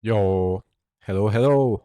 Yo, hello, hello.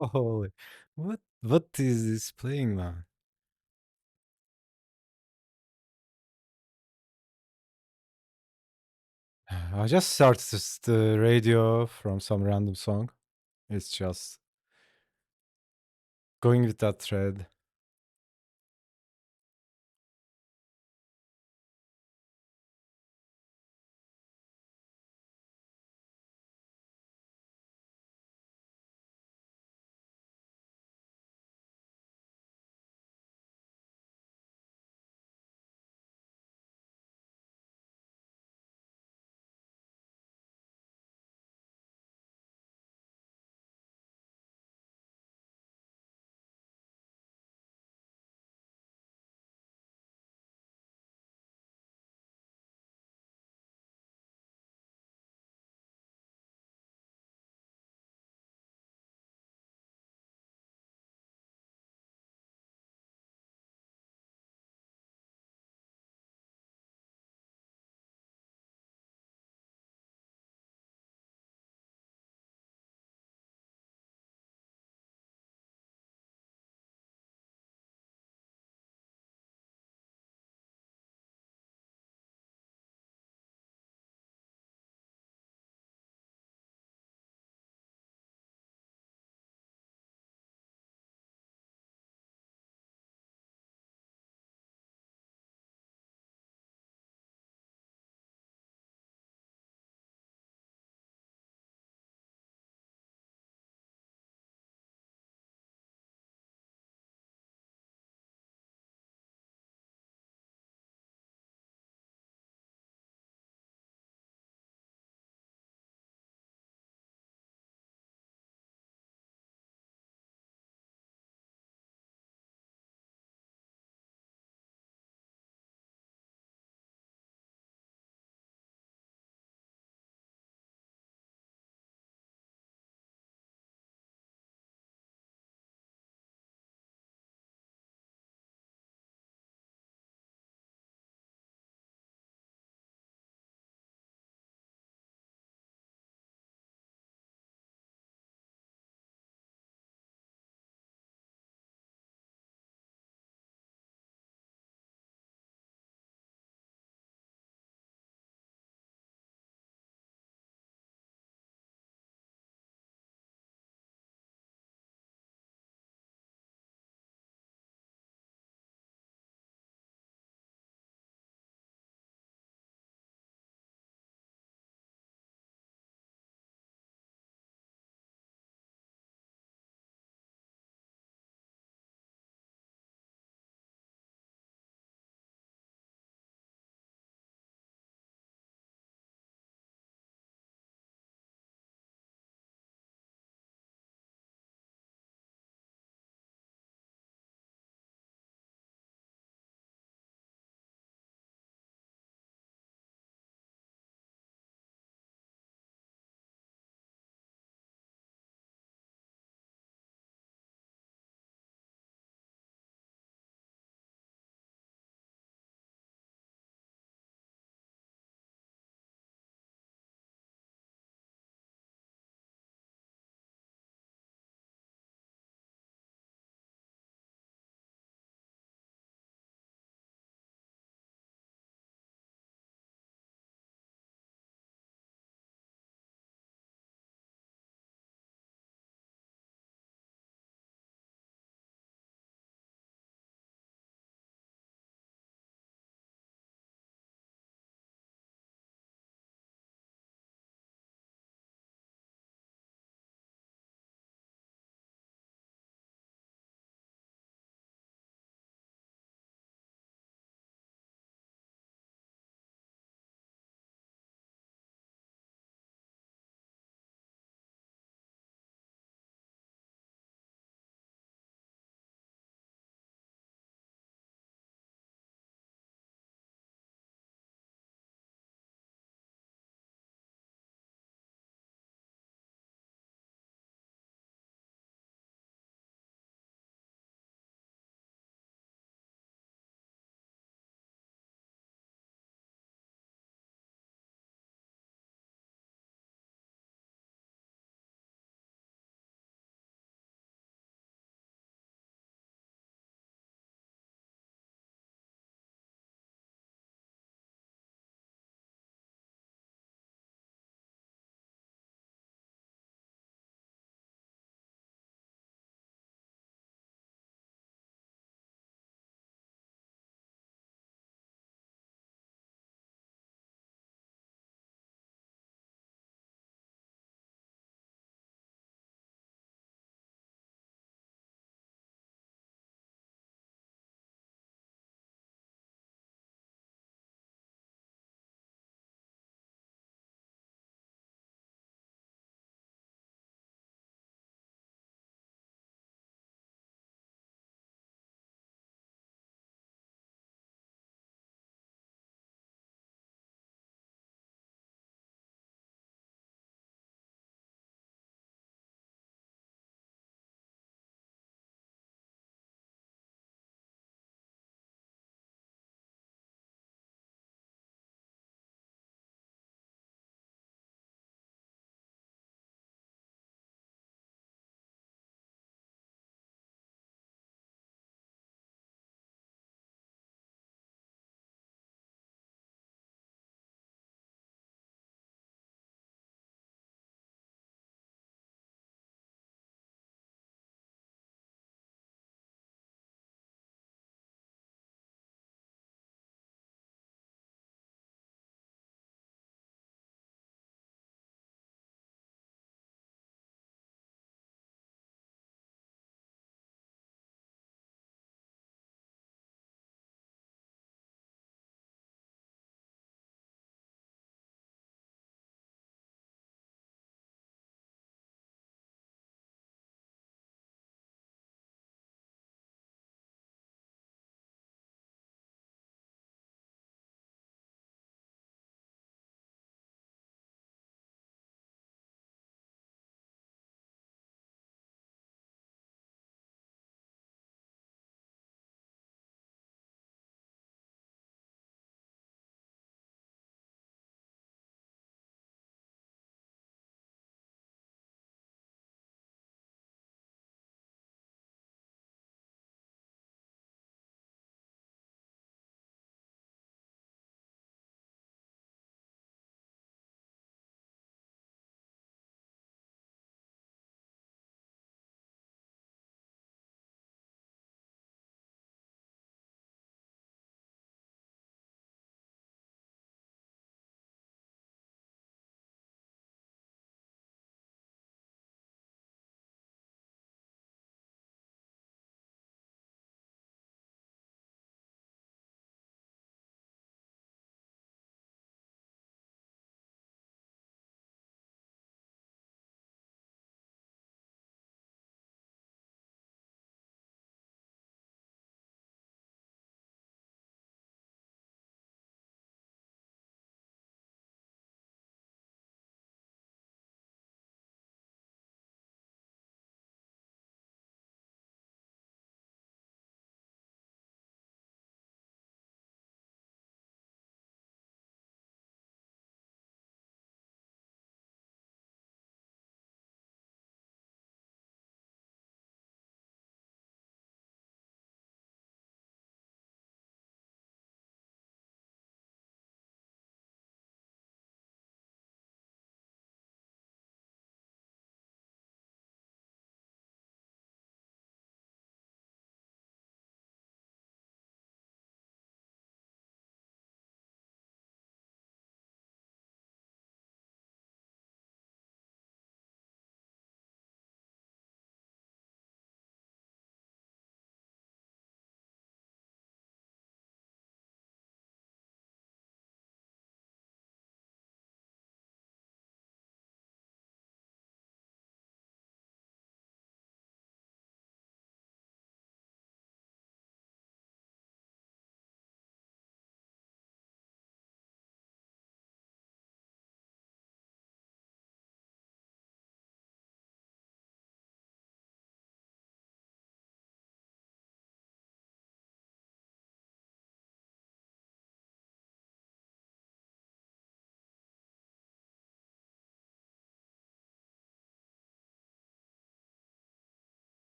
Holy, what is this playing, man? I just started the radio from some random song. It's just going with that thread.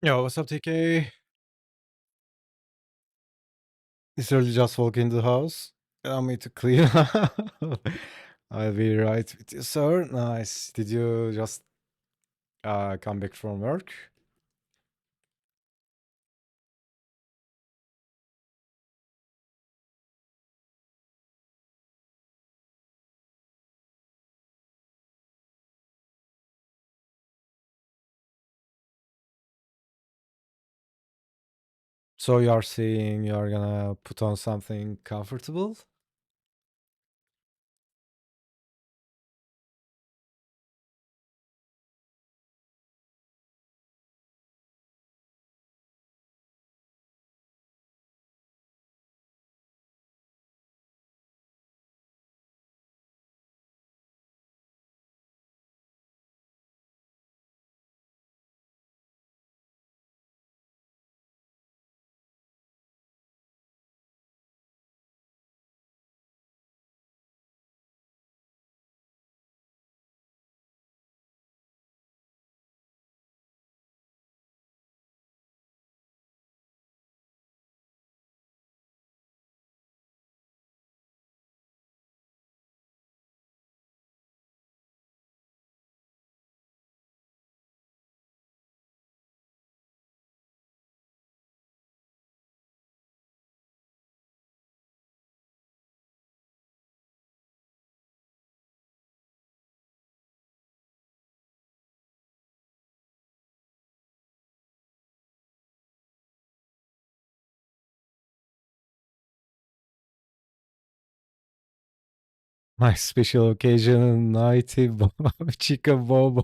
Yo, what's up, TK? It's really just walk in the house. Allow me to clean. I'll be right with you, sir. Nice. Did you just come back from work? So you are saying you're gonna put on something comfortable? My special occasion, nighty chica bobo.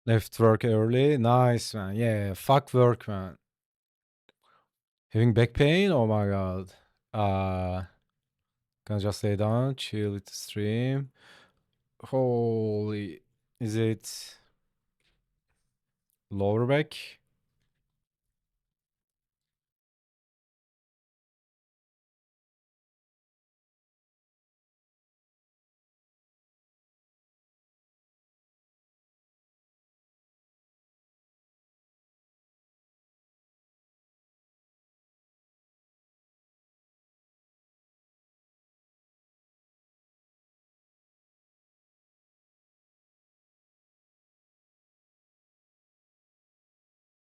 Left work early. Nice, man. Yeah, fuck work, man. Having back pain? Oh my god. Can just lay down, chill with the stream. Holy, is it lower back?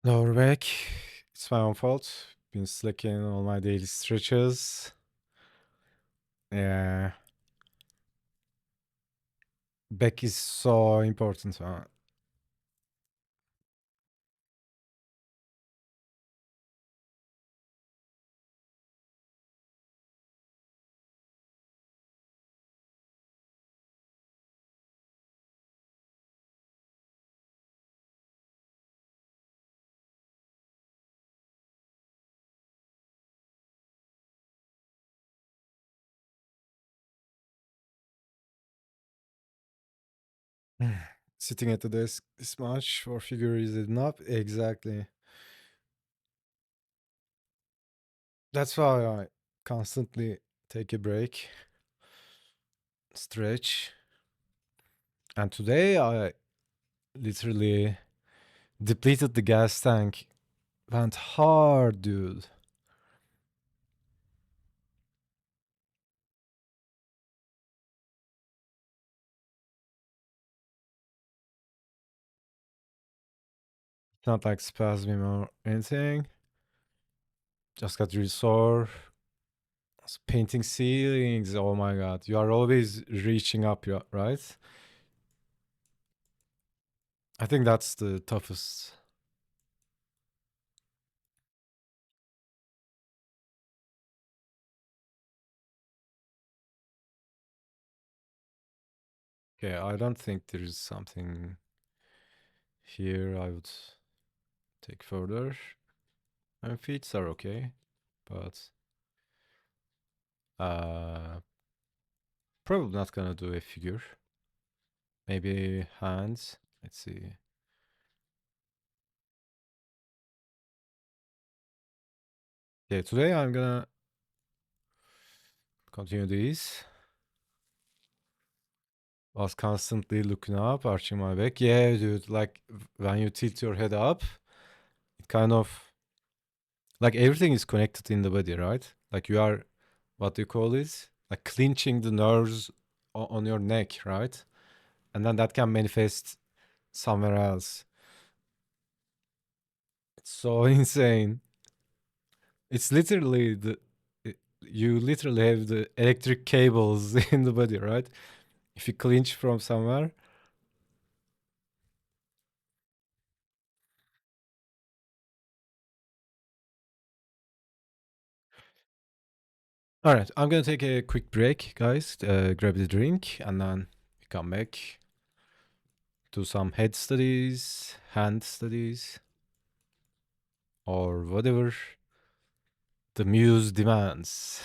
Lower back. It's my own fault. Been slacking on my daily stretches. Yeah, back is so important. Sitting at the desk this much for figure is enough. Exactly. That's why I constantly take a break, stretch. And today I literally depleted the gas tank. Went hard, dude. Not like spasm or anything. Just got really sore. Painting ceilings. Oh my god. You are always reaching up, right? I think that's the toughest. Okay, I don't think there is something here I would take further. My feet are okay, but uh probably not gonna do a figure. Maybe hands. Let's see. Okay, today I'm gonna continue this. Was constantly looking up, arching my back. Yeah, dude, like when you tilt your head up, it kind of like everything is connected in the body, right? Like you are, what do you call it? Like clenching the nerves on your neck, right? And then that can manifest somewhere else. It's so insane. It's literally you literally have the electric cables in the body, right? If you clench from somewhere. All right, I'm gonna take a quick break, guys. Grab the drink, and then we come back. Do some head studies, hand studies, or whatever the muse demands.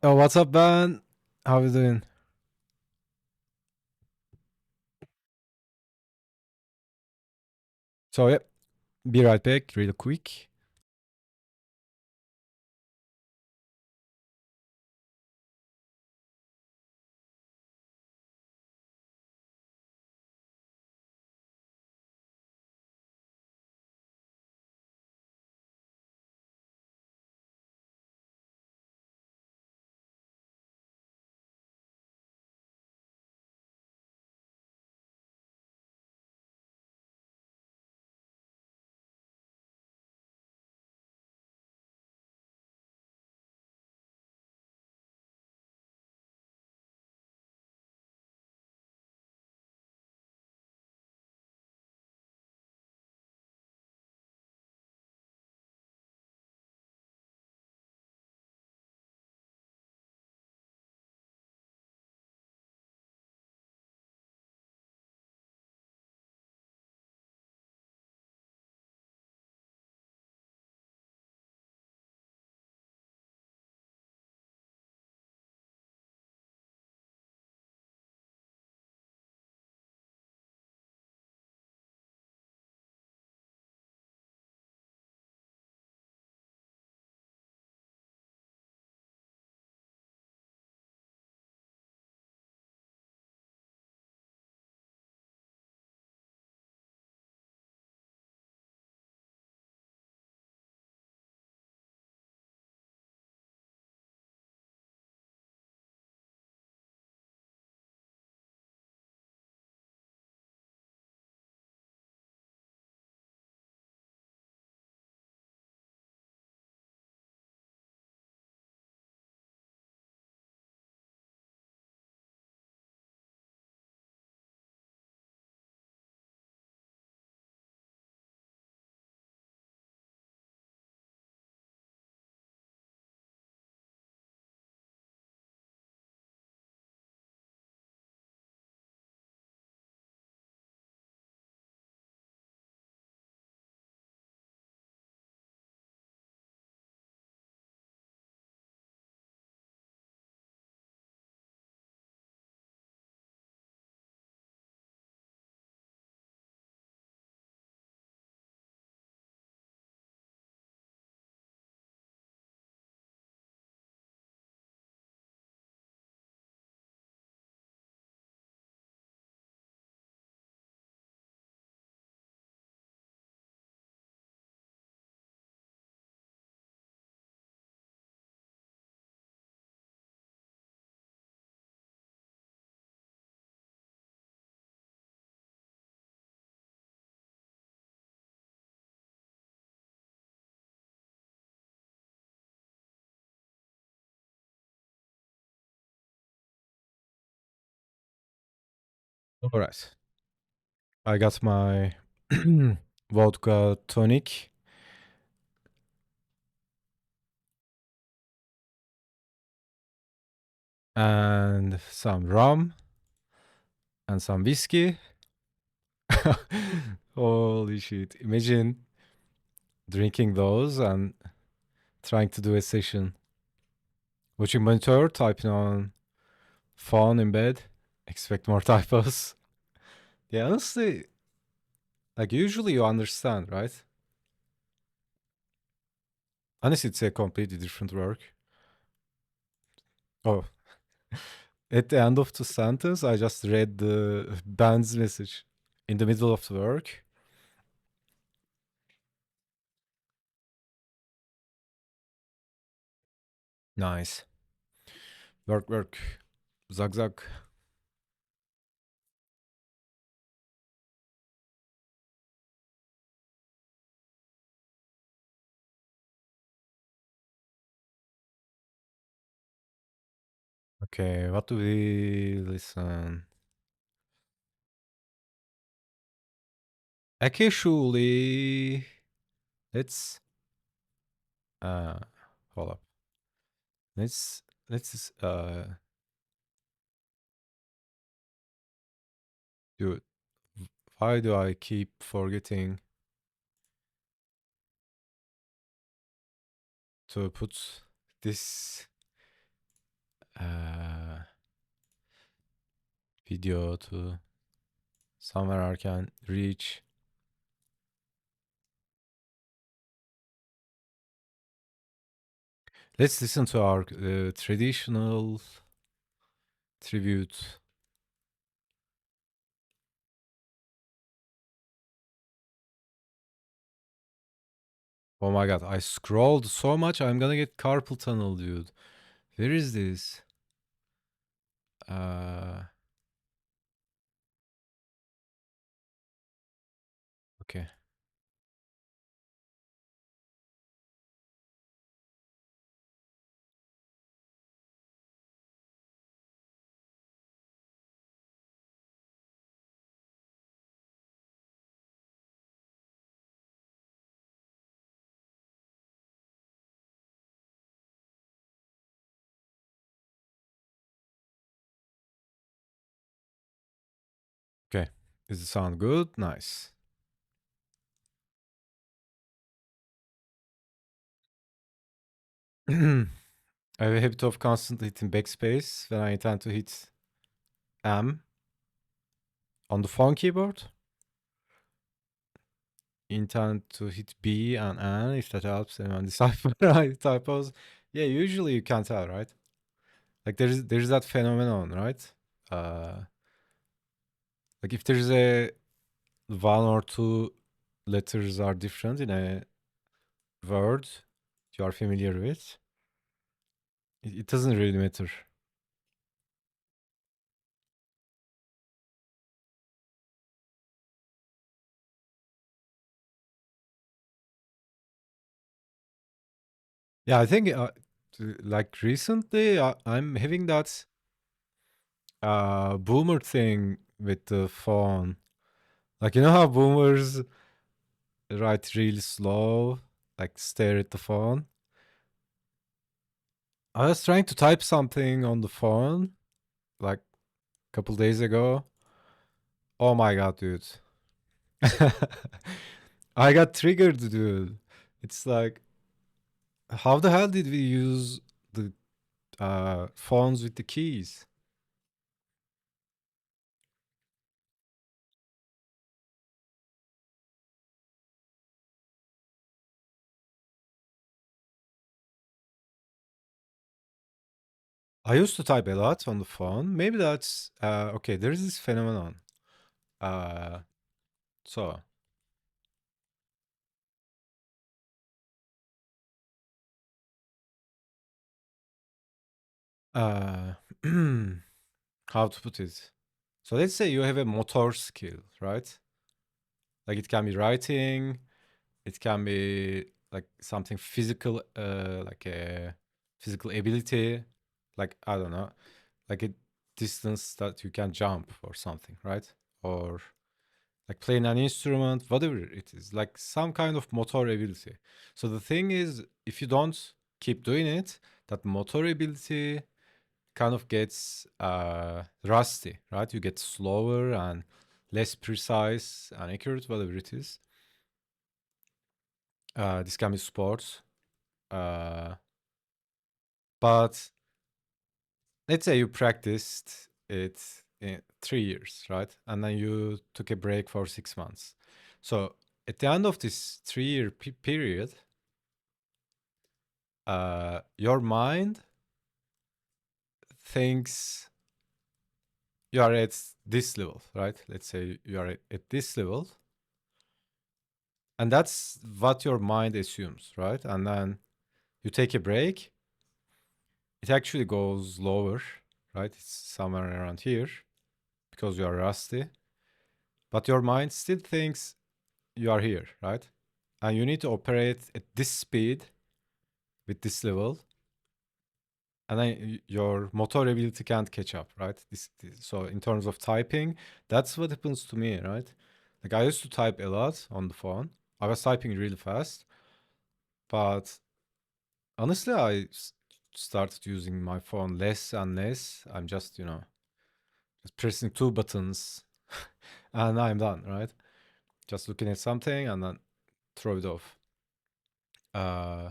Oh, what's up, man? How you doing? So, yeah, be right back, real quick. All right. I got my vodka tonic and some rum and some whiskey. Holy shit. Imagine drinking those and trying to do a session. Watching monitor, typing on phone in bed, expect more typos. Yeah, honestly, like usually you understand, right? Honestly, it's a completely different work. Oh, at the end of the sentence, I just read the band's message in the middle of the work. Nice. Work, work. Zag, zag. Okay, what do we listen? Actually, let's uh hold up. Let's do. Why do I keep forgetting to put this uh video to somewhere I can reach? Let's listen to our traditional tribute. Oh my god, I scrolled so much I'm gonna get carpal tunnel, dude. Where is this? Uh okay. Okay. Does it sound good? Nice. I have a habit of constantly hitting backspace when I intend to hit M on the phone keyboard. Intend to hit B and N if that helps anyone decipher right typos. Yeah, usually you can't tell, right? Like there's that phenomenon, right? Uh like if there's a one or two letters are different in a word you are familiar with, it doesn't really matter. Yeah, I think like recently I'm having that boomer thing with the phone. Like you know how boomers write really slow, like stare at the phone. I was trying to type something on the phone like a couple days ago. Oh my god, dude. I got triggered, dude. It's like, how the hell did we use the phones with the keys? I used to type a lot on the phone. Maybe that's okay. There's this phenomenon. Uh, so uh, how to put it? So let's say you have a motor skill, right? Like it can be writing, it can be like something physical, like a physical ability, like I don't know, like a distance that you can jump or something, right? Or like playing an instrument, whatever it is, like some kind of motor ability. So the thing is, if you don't keep doing it, that motor ability kind of gets rusty, right? You get slower and less precise and accurate, whatever it is. This can be sports. Uh, but let's say you practiced it in 3 years, right? And then you took a break for 6 months. So at the end of this 3 year period, your mind thinks you are at this level, right? Let's say you are at this level, and that's what your mind assumes, right? And then you take a break, it actually goes lower, right? It's somewhere around here because you are rusty, but your mind still thinks you are here, right? And you need to operate at this speed with this level, and then your motor ability can't catch up, right? So in terms of typing, that's what happens to me, right? Like I used to type a lot on the phone. I was typing really fast, but honestly, started using my phone less and less. I'm just, just pressing two buttons and I'm done, right? Just looking at something and then throw it off. Uh,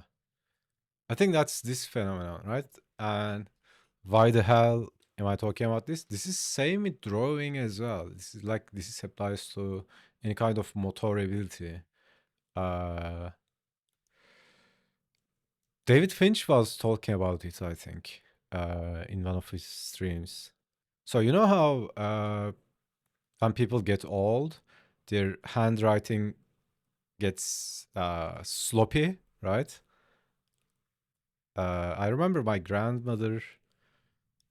I think that's this phenomenon, right? And why the hell am I talking about this? This is same with drawing as well. This applies to any kind of motor ability. Uh, David Finch was talking about it, I think, in one of his streams. So you know how when people get old, their handwriting gets sloppy, right? I remember my grandmother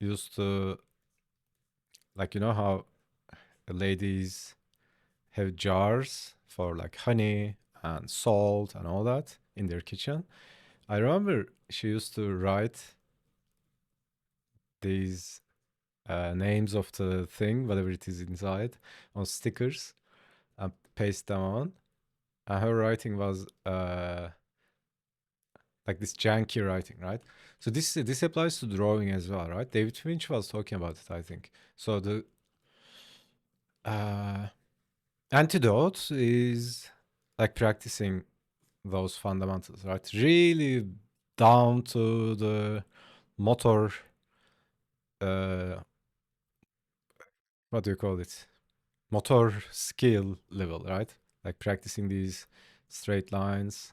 used to, like, you know how ladies have jars for like honey and salt and all that in their kitchen. I remember she used to write these names of the thing, whatever it is inside, on stickers and paste them on. And her writing was like this janky writing, right? So this applies to drawing as well, right? David Finch was talking about it, I think. So the uh, antidote is like practicing those fundamentals, right? Really down to the motor, uh, what do you call it? Motor skill level, right? Like practicing these straight lines.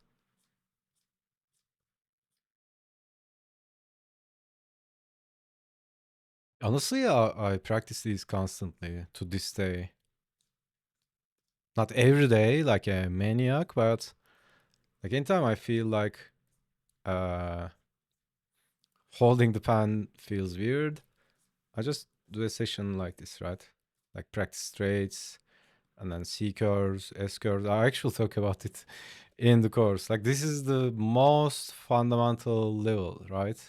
Honestly, I practice these constantly to this day. Not every day like a maniac, but like anytime I feel like uh, holding the pen feels weird, I just do a session like this, right? Like practice straights and then C curves, S curves. I actually talk about it in the course. Like this is the most fundamental level, right?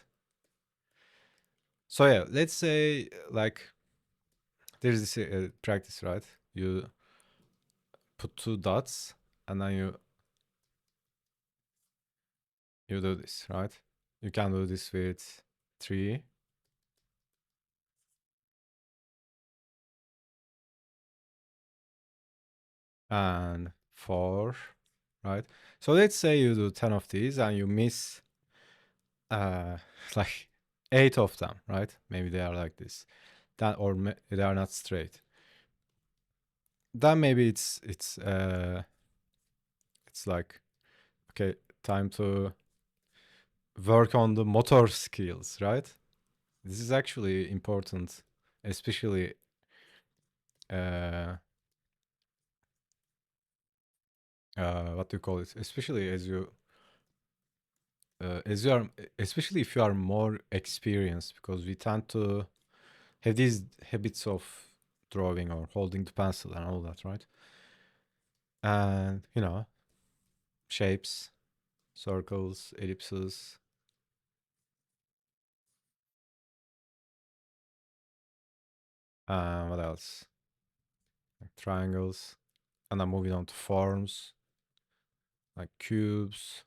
So yeah, let's say like there's this practice, right? You put two dots and then you do this, right? You can do this with three and four, right? So let's say you do 10 of these and you miss uh like eight of them, right? Maybe they are like this. That or they are not straight. Then maybe it's like okay, time to work on the motor skills, right? This is actually important, especially uh what do you call it? Especially as you are, especially if you are more experienced, because we tend to have these habits of drawing or holding the pencil and all that, right? And shapes, circles, ellipses, what else? Like triangles, and then moving on to forms like cubes,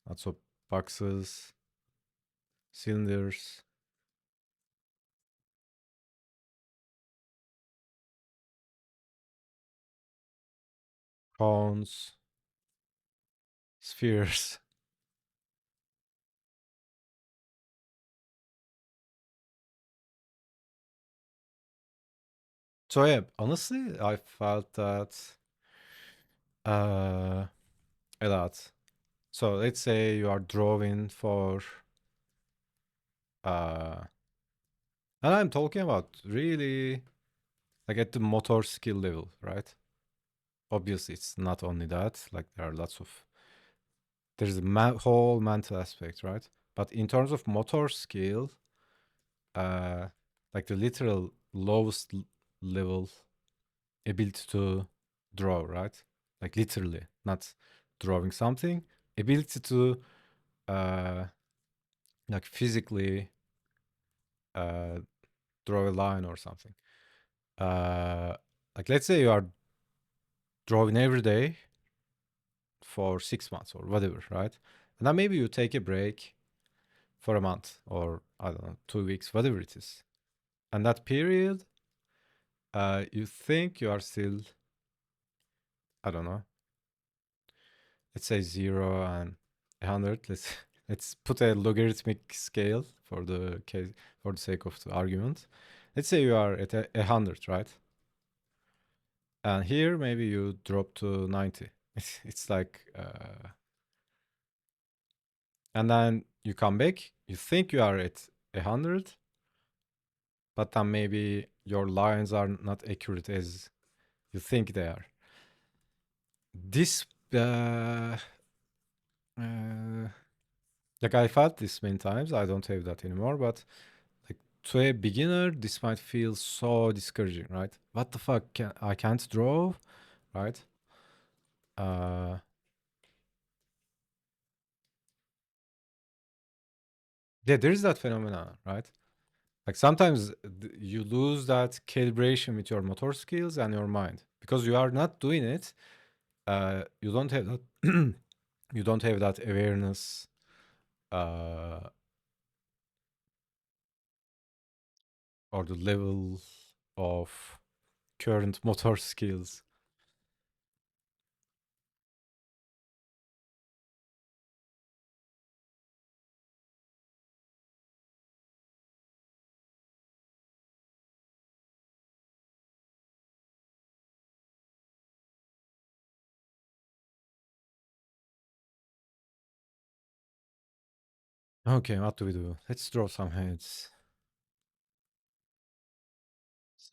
lots of boxes, cylinders, cones, spheres. So yeah, honestly, I felt that uh, a lot. So let's say you are drawing for, and I'm talking about really like at the motor skill level, right? Obviously, it's not only that. Like there are lots of there's a whole mental aspect, right? But in terms of motor skill, uh, like the literal lowest level ability to draw, right? Like literally, not drawing something, ability to uh, like physically uh, draw a line or something. Uh, like let's say you are drawing every day for 6 months or whatever, right? And then maybe you take a break for a month or I don't know, 2 weeks, whatever it is. And that period, you think you are still, I don't know, let's say 0 and 100. Let's put a logarithmic scale for the case, for the sake of the argument. Let's say you are at 100, right? And here maybe you drop to 90. It's like, and then you come back. You think you are at 100, but then maybe your lines are not accurate as you think they are. This, like I felt this many times. I don't have that anymore, but like to a beginner, this might feel so discouraging, right? What the fuck? I can't draw, right? Uh, yeah, there is that phenomenon, right? Like sometimes you lose that calibration with your motor skills and your mind because you are not doing it. You don't have that. You don't have that awareness, uh, or the level of current motor skills. Okay, what do we do? Let's draw some heads.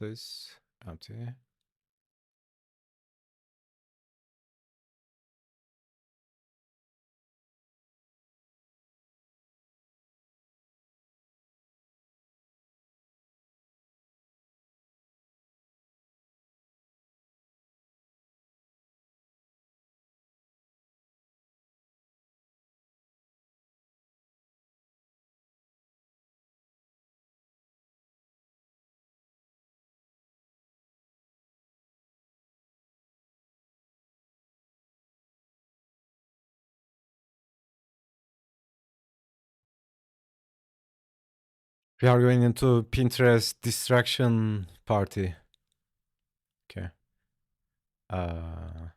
This empty. We are going into Pinterest distraction party. Okay. Uh,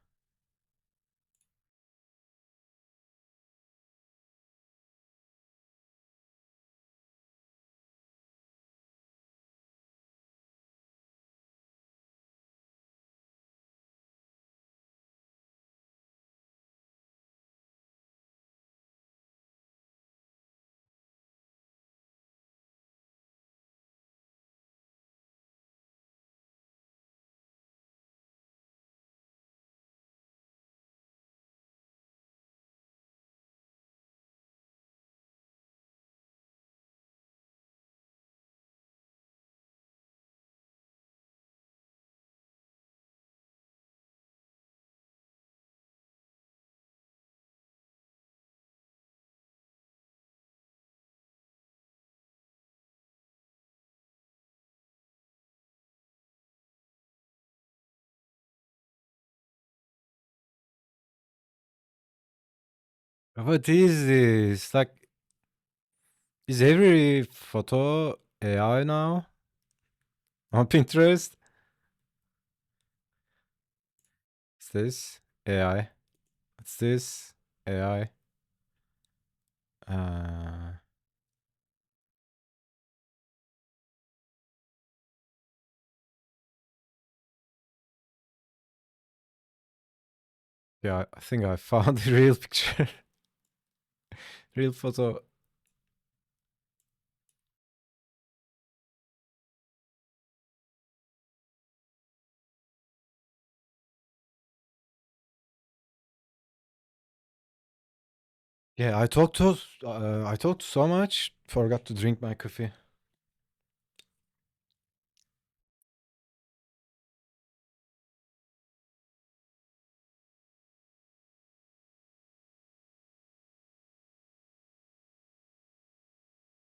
what is this? Like, is every photo AI now on Pinterest? Is this AI? What's this? AI? Uh, yeah, I think I found the real picture. Real photo. Yeah, I talked so much, forgot to drink my coffee.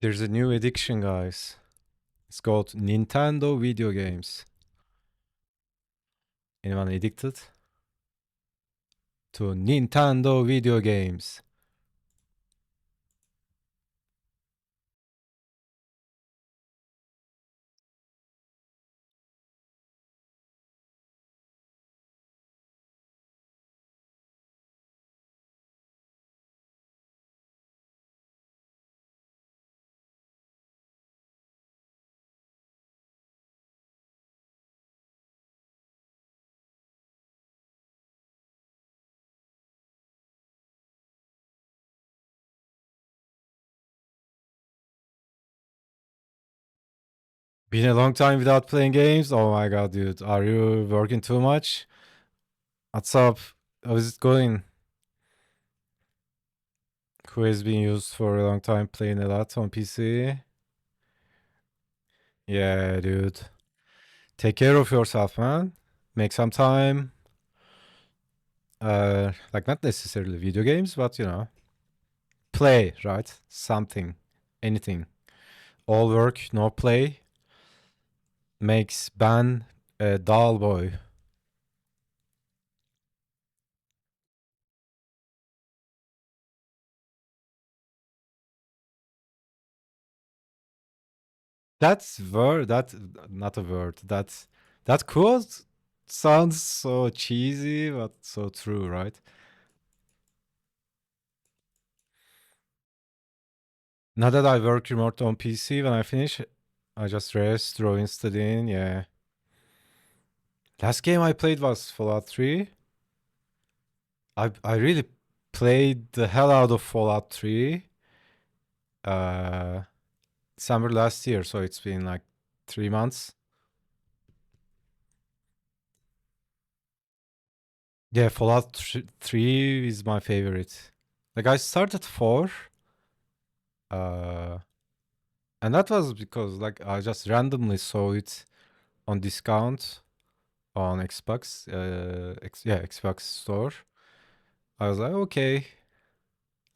There's a new addiction, guys. It's called Nintendo video games. Anyone addicted to Nintendo video games? Been a long time without playing games. Oh my god, dude. Are you working too much? What's up? How is it going? Who has been used for a long time playing a lot on PC? Yeah, dude. Take care of yourself, man. Make some time. Like not necessarily video games, but play, right? Something, anything. All work, no play makes Ben a dull boy. That's word. That not a word. That quote sounds so cheesy, but so true, right? Now that I work remote on PC, when I finish, I just rest, draw instead in. Yeah. Last game I played was Fallout 3. I really played the hell out of Fallout 3. Uh, December last year, so it's been like 3 months. Yeah, Fallout 3 is my favorite. Like I started 4, uh, and that was because like I just randomly saw it on discount on Xbox, Xbox store. I was like, okay,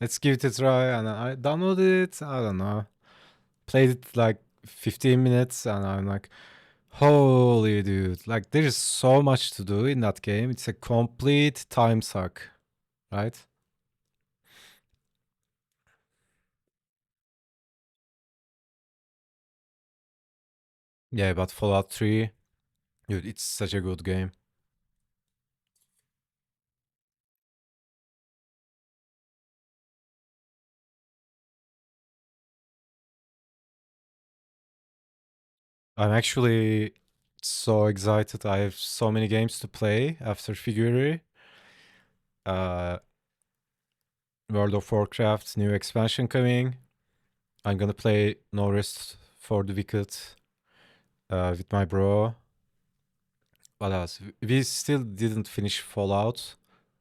let's give it a try, and I downloaded it. I don't know, played it like 15 minutes, and I'm like, holy dude, like there is so much to do in that game. It's a complete time suck, right? Yeah, but Fallout 3, dude, it's such a good game. I'm actually so excited. I have so many games to play after Figuary. Uh, World of Warcraft new expansion coming. I'm gonna play No Rest for the Wicked with my bro. What else? We still didn't finish Fallout.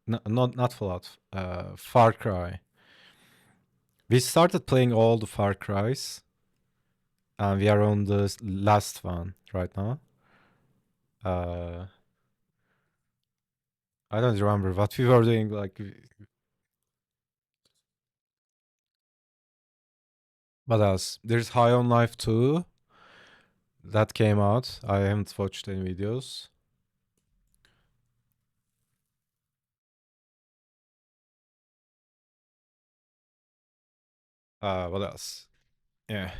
No, not Fallout. Far Cry. We started playing all the Far Cries, and we are on the last one right now. Uh, I don't remember what we were doing. Like, what else? There's High on Life 2 that came out. I haven't watched any videos. What else? Yeah.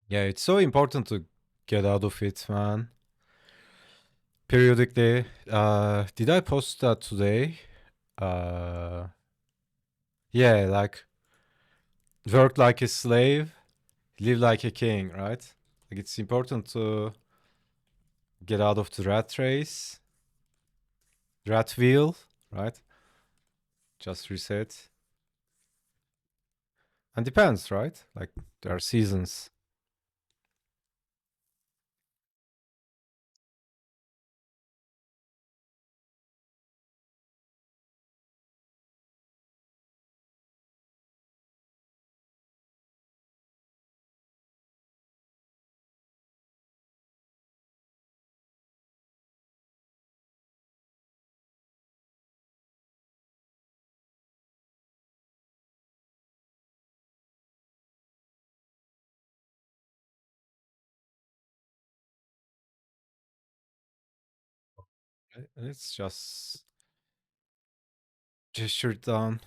Yeah, it's so important to get out of it, man. Periodically. Did I post that today? Uh, yeah, like work like a slave, live like a king, right? Like it's important to get out of the rat race, rat wheel, right? Just reset. And depends, right? Like there are seasons. It's just gestured down.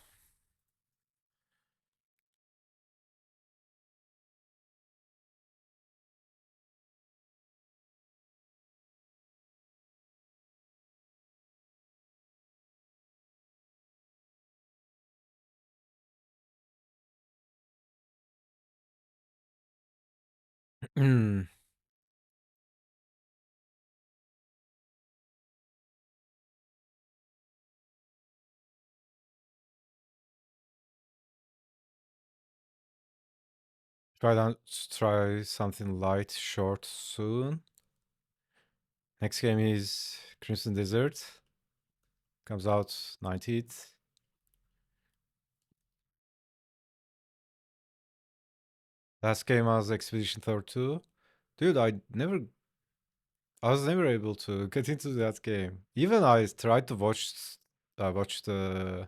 Try something light, short soon. Next game is Crimson Desert. Comes out 19th. Last game was Expedition 32. Dude, I was never able to get into that game. Even I tried to watch the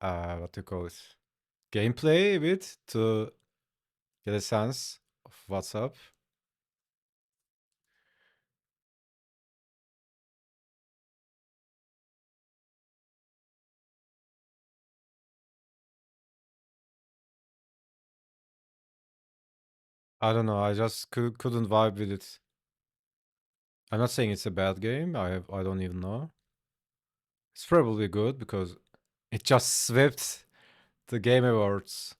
what do you call it? Gameplay a bit to get a sense of what's up. I don't know. I just couldn't vibe with it. I'm not saying it's a bad game. I don't even know. It's probably good because it just swept the Game Awards.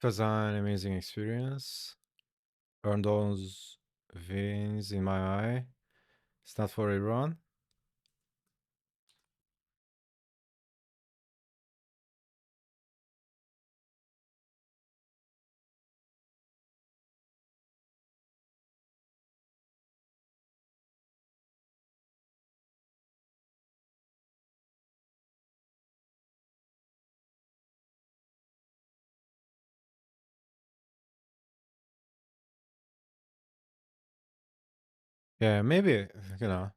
It was an amazing experience. Earned those wins in my eye. It's not for everyone. Yeah, maybe, you know,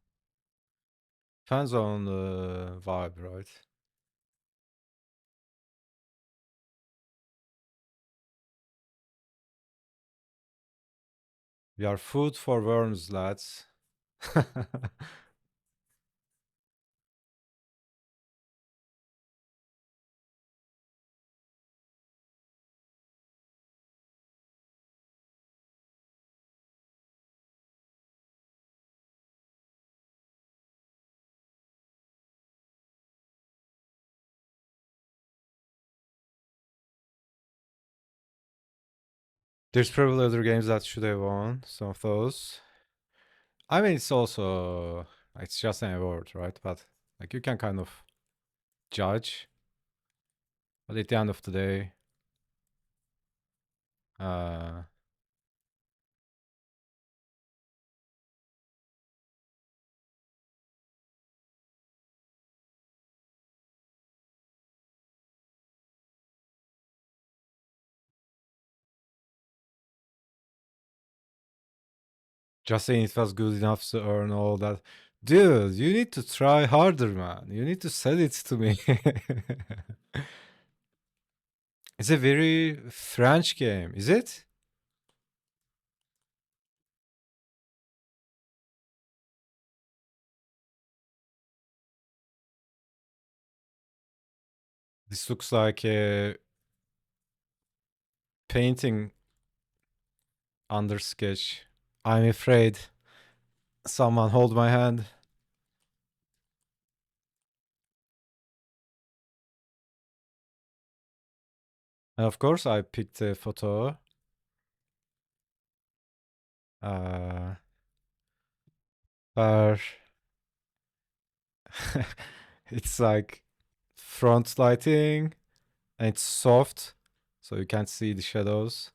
depends on the vibe, right? We are food for worms, lads. There's probably other games that should have won some of those. I mean, it's just an award, right? But like you can kind of judge. But at the end of the day, uh, Just saying it was good enough to earn all that. Dude, you need to try harder, man. You need to sell it to me. It's a very French game, is it? This looks like a painting under sketch. I'm afraid. Someone hold my hand. And of course, I picked a photo. Uh, where it's like front lighting and it's soft, so you can't see the shadows.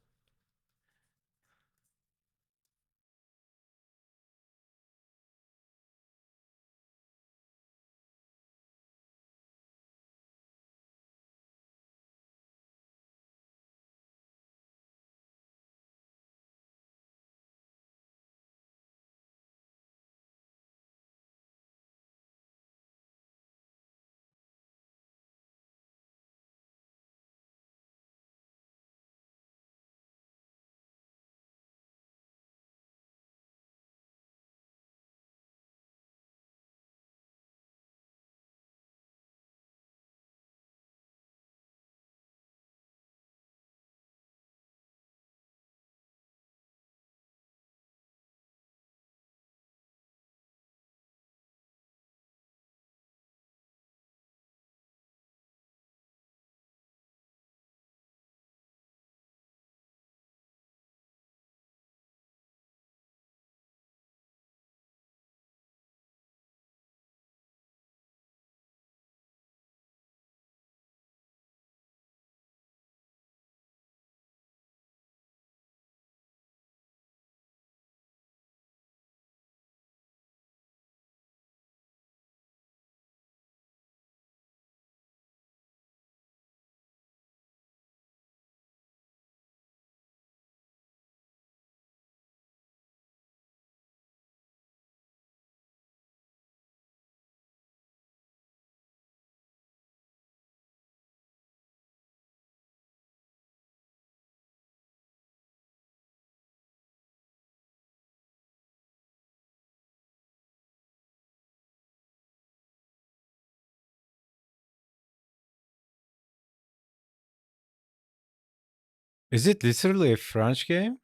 Is it literally a French game?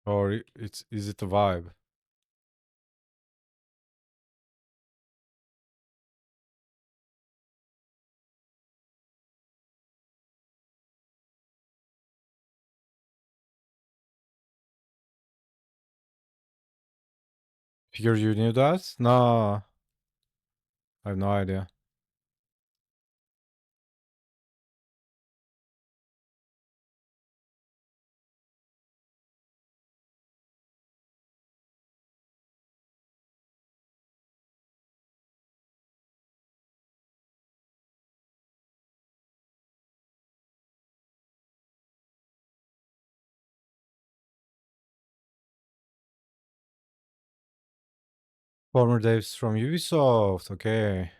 Or is it a vibe? Figure you knew that? No, I have no idea. Former devs from Ubisoft, okay.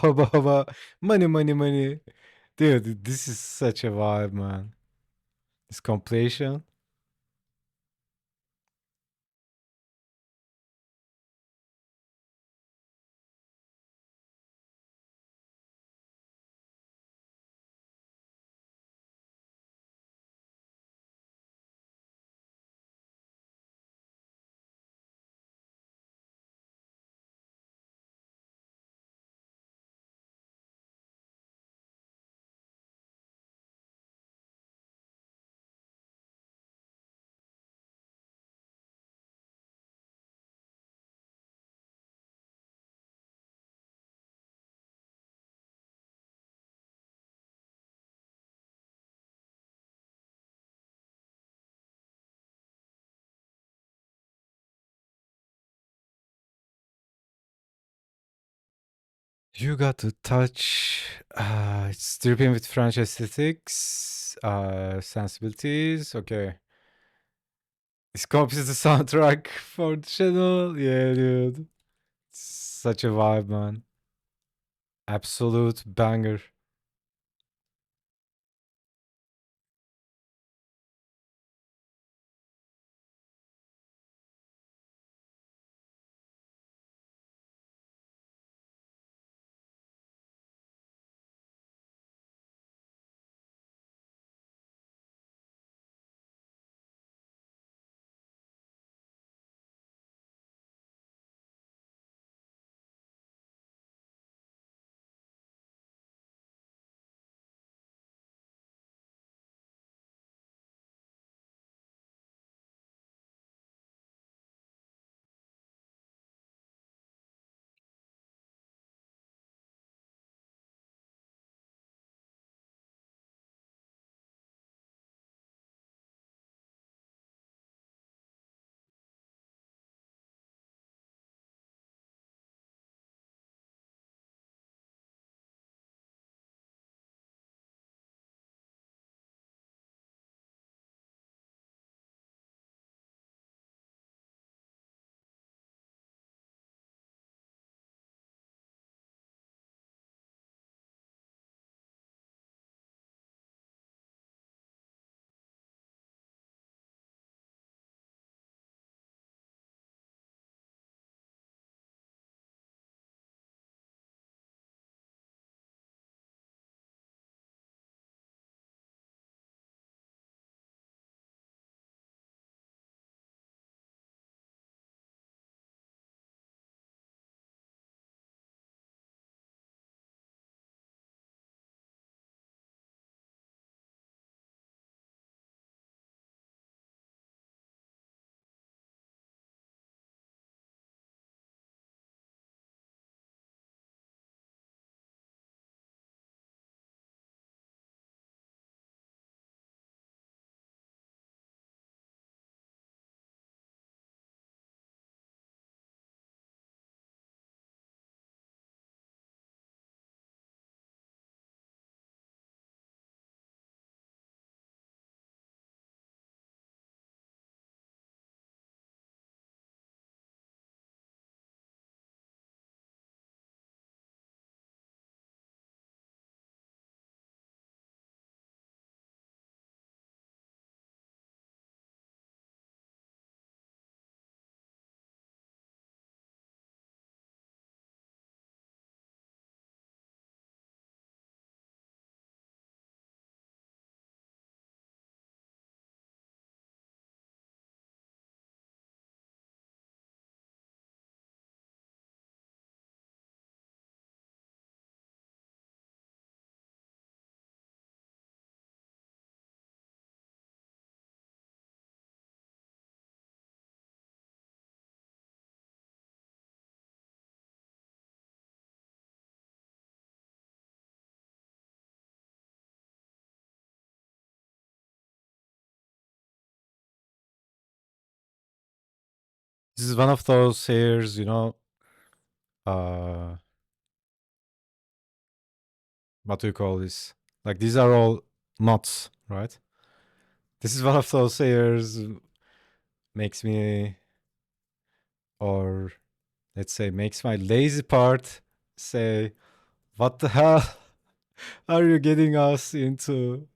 Baba, baba, money, money, money. Dude, this is such a vibe, man. This completion. You got the touch. It's dripping with French aesthetics, sensibilities. Okay. This copies the soundtrack for the channel. Yeah, dude. It's such a vibe, man. Absolute banger. This is one of those hairs, uh, what do you call this? Like these are all knots, right? This is one of those hairs makes me, or let's say, makes my lazy part say, what the hell are you getting us into?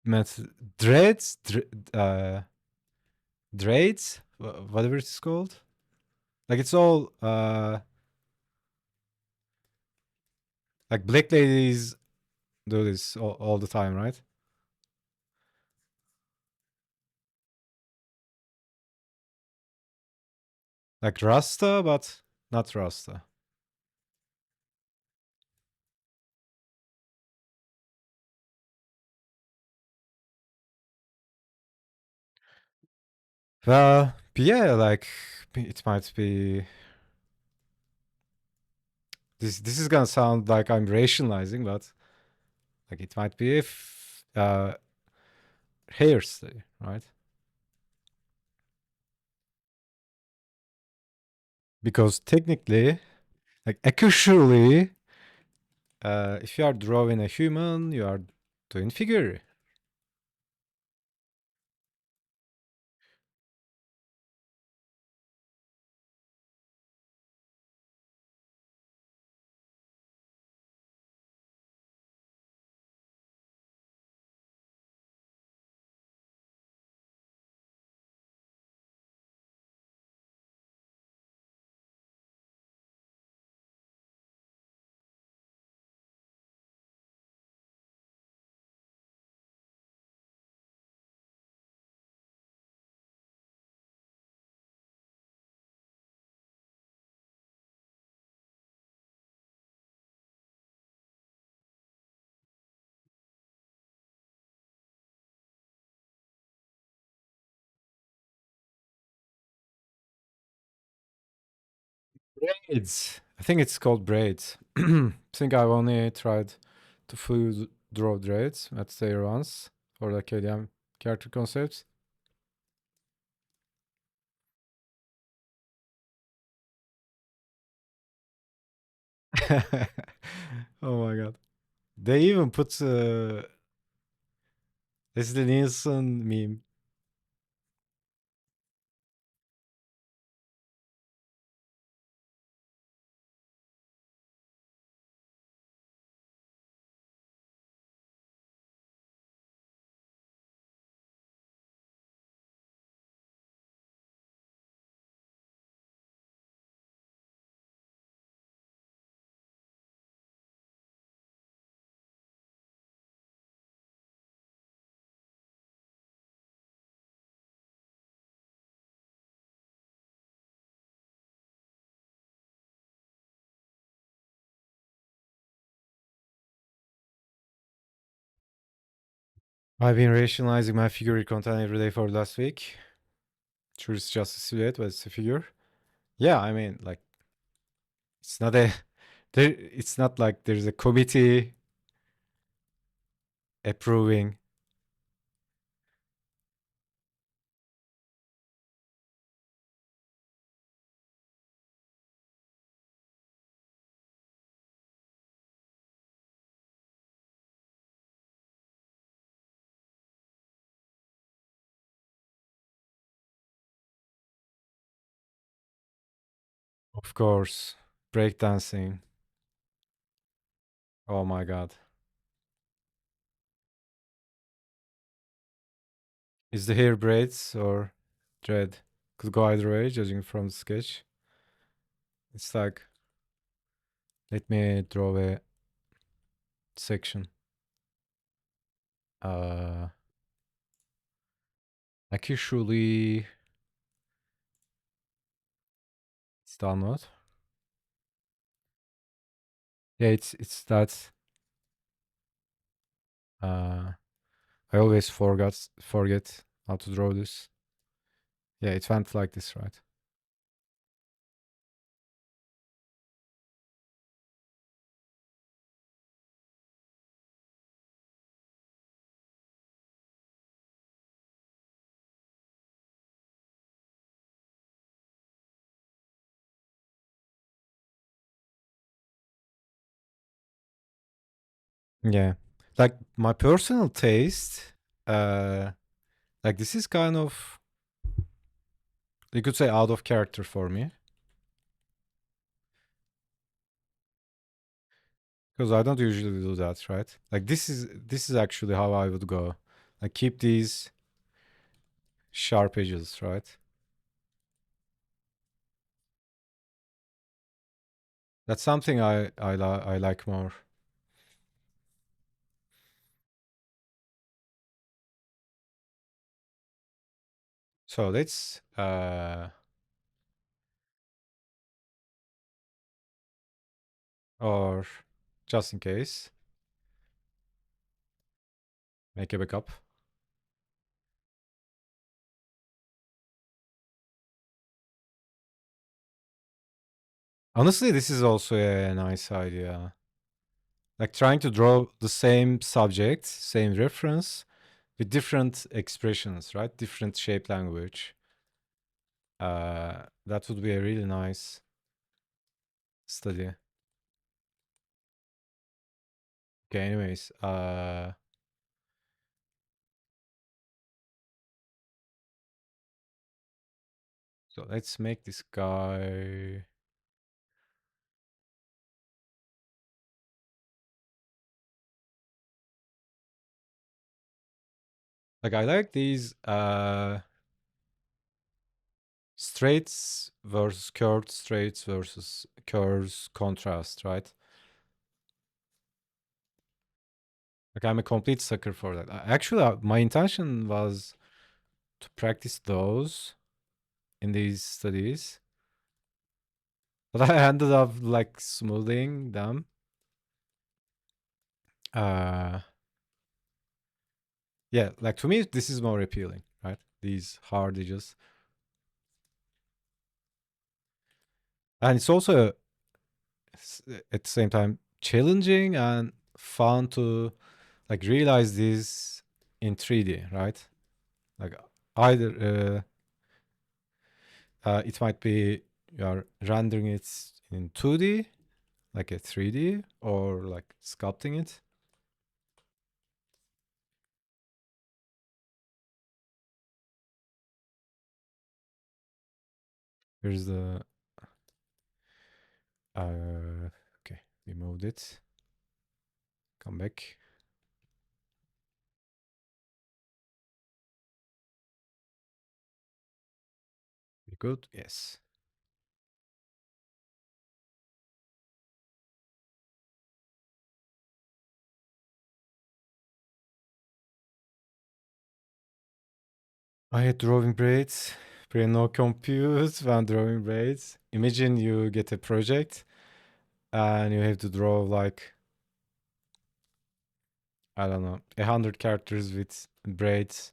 Met dreads? Dreads? Whatever it's called? Like it's all, like black ladies do this all the time, right? Like Rasta, but not Rasta. But yeah, like it might be. This is gonna sound like I'm rationalizing, but like it might be if hairstyle, right? Because technically, like actually, if you are drawing a human, you are doing figure. Braids. I think it's called braids. I think I've only tried to full draw braids at their once for the KDM character concepts. Oh my god. They even put Leslie Nielsen meme. I've been rationalizing my figure content every day for the last week. Sure, it's just a silhouette, but it's a figure. Yeah, I mean, like, it's not a there. It's not like there's a committee approving. Of course, breakdancing. Oh my god, is the hair braids or dread? Could go either way, judging from the sketch. It's like, let me draw a section. Uh, like usually, it's download. Yeah, it's that. Uh, I always forget how to draw this. Yeah, it went like this, right? Yeah. Like my personal taste, uh like this is kind of, you could say, out of character for me. Because I don't usually do that, right? Like this is actually how I would go. Like keep these sharp edges, right? That's something I like more. So let's or just in case, make a backup. Honestly, this is also a nice idea. Like trying to draw the same subject, same reference with different expressions, right? Different shape language. That would be a really nice. study. Okay, anyways, so let's make this guy. Like I like these straights versus curved straights versus curves contrast, right? Like I'm a complete sucker for that. Actually, my intention was to practice those in these studies, but I ended up like smoothing them. Uh, yeah, like to me, this is more appealing, right? These hard edges, and it's also at the same time challenging and fun to like realize this in 3D, right? Like either it might be you're rendering it in 2D, like a 3D, or like sculpting it. Here's the okay, we moved it. Come back. We good? Yes. I had drawing braids. Pre no compute when drawing braids. Imagine you get a project and you have to draw like I don't know 100 characters with braids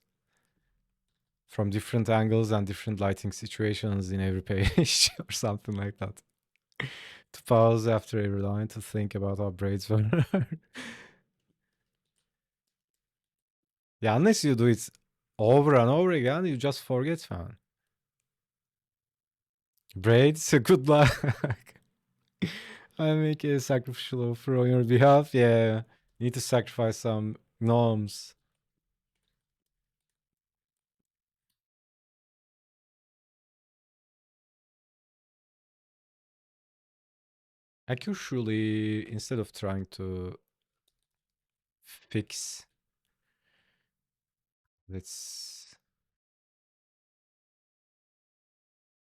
from different angles and different lighting situations in every page or something like that. To pause after every line to think about how braids were. Yeah, unless you do it over and over again, you just forget, man. Braids, good luck. I make a sacrificial offer on your behalf. Yeah, you need to sacrifice some gnomes. Actually, instead of trying to fix, let's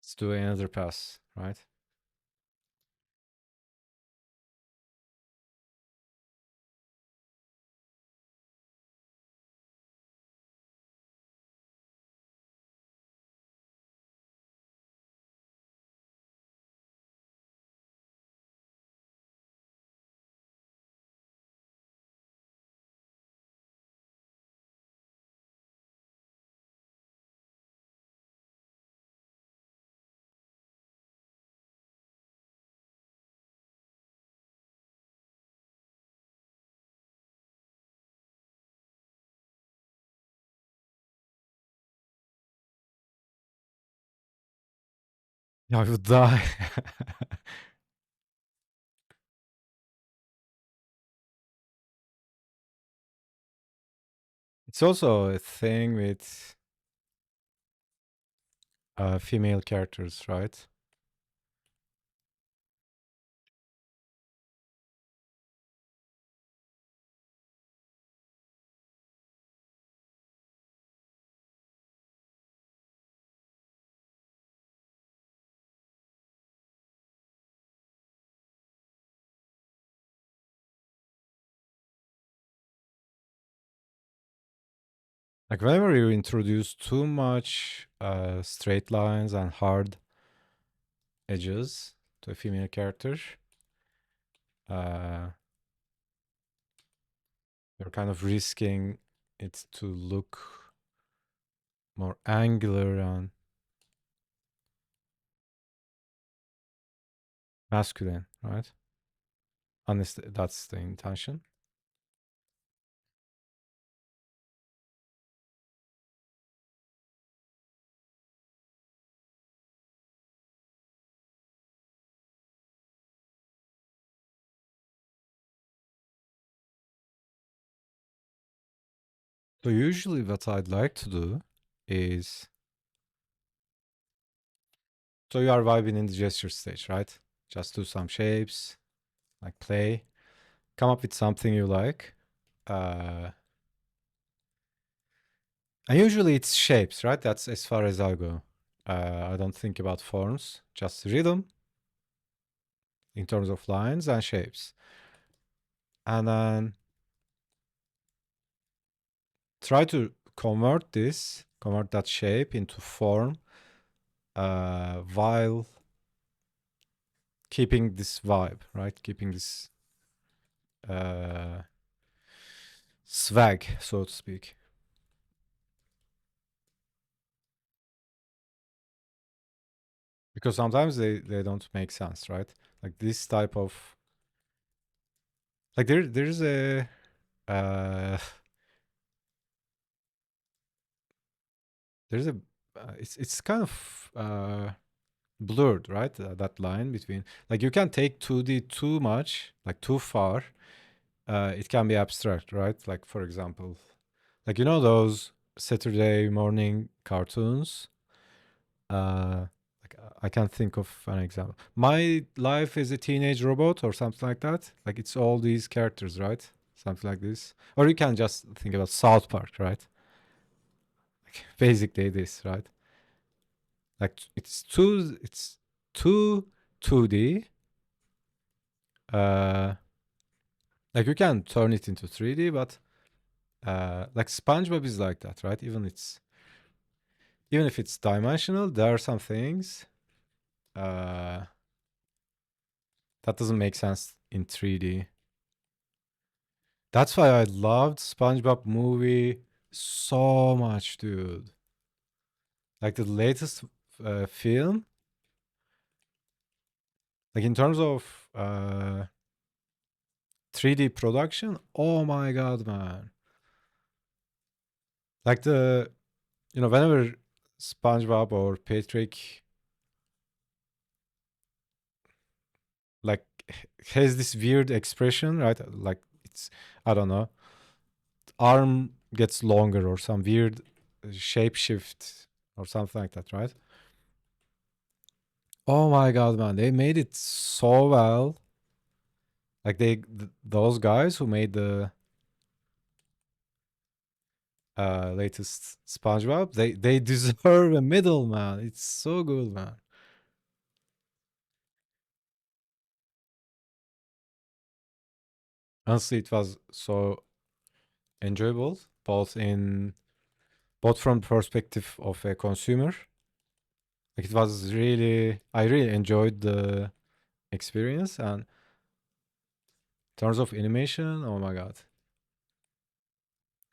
let's do another pass, right? I would die. It's also a thing with female characters, right? Like whenever you introduce too much straight lines and hard edges to a female character, uh, you're kind of risking it to look more angular and masculine, right? Unless that's the intention. So usually what I'd like to do is, so you are vibing in the gesture stage, right? Just do some shapes, like play, come up with something you like. Uh, and usually it's shapes, right? That's as far as I go. I don't think about forms, just rhythm in terms of lines and shapes. And then try to convert that shape into form while keeping this vibe, right? Keeping this uh, swag, so to speak. Because sometimes they don't make sense, right? Like this type of, like there's a uh, there's a it's kind of blurred, right? That line between, like, you can't take 2D too much, like too far. It can be abstract, right? Like, for example, like, you know those Saturday morning cartoons. Like, I can't think of an example. My Life is a Teenage Robot or something like that. Like, it's all these characters, right? Something like this. Or you can just think about South Park, right? Like, basically this, right? Like, it's too 2D. Uh, like, you can turn it into 3D, but like SpongeBob is like that, right? Even if it's dimensional, there are some things uh, that doesn't make sense in 3D. That's why I loved SpongeBob movie so much, dude. Like the latest film, like in terms of 3D production, oh my god, man! Like whenever SpongeBob or Patrick like has this weird expression, right? Like it's, I don't know, arm gets longer or some weird shape shift or something like that, right? Oh my god, man! They made it so well. Like those guys who made the latest SpongeBob, they deserve a medal, man. It's so good, man. Honestly, it was so enjoyable, both from the perspective of a consumer. Like, it was really, I really enjoyed the experience, and in terms of animation, oh my god,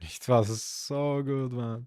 it was so good, man.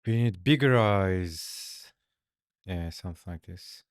We need bigger eyes. Yeah, something like this.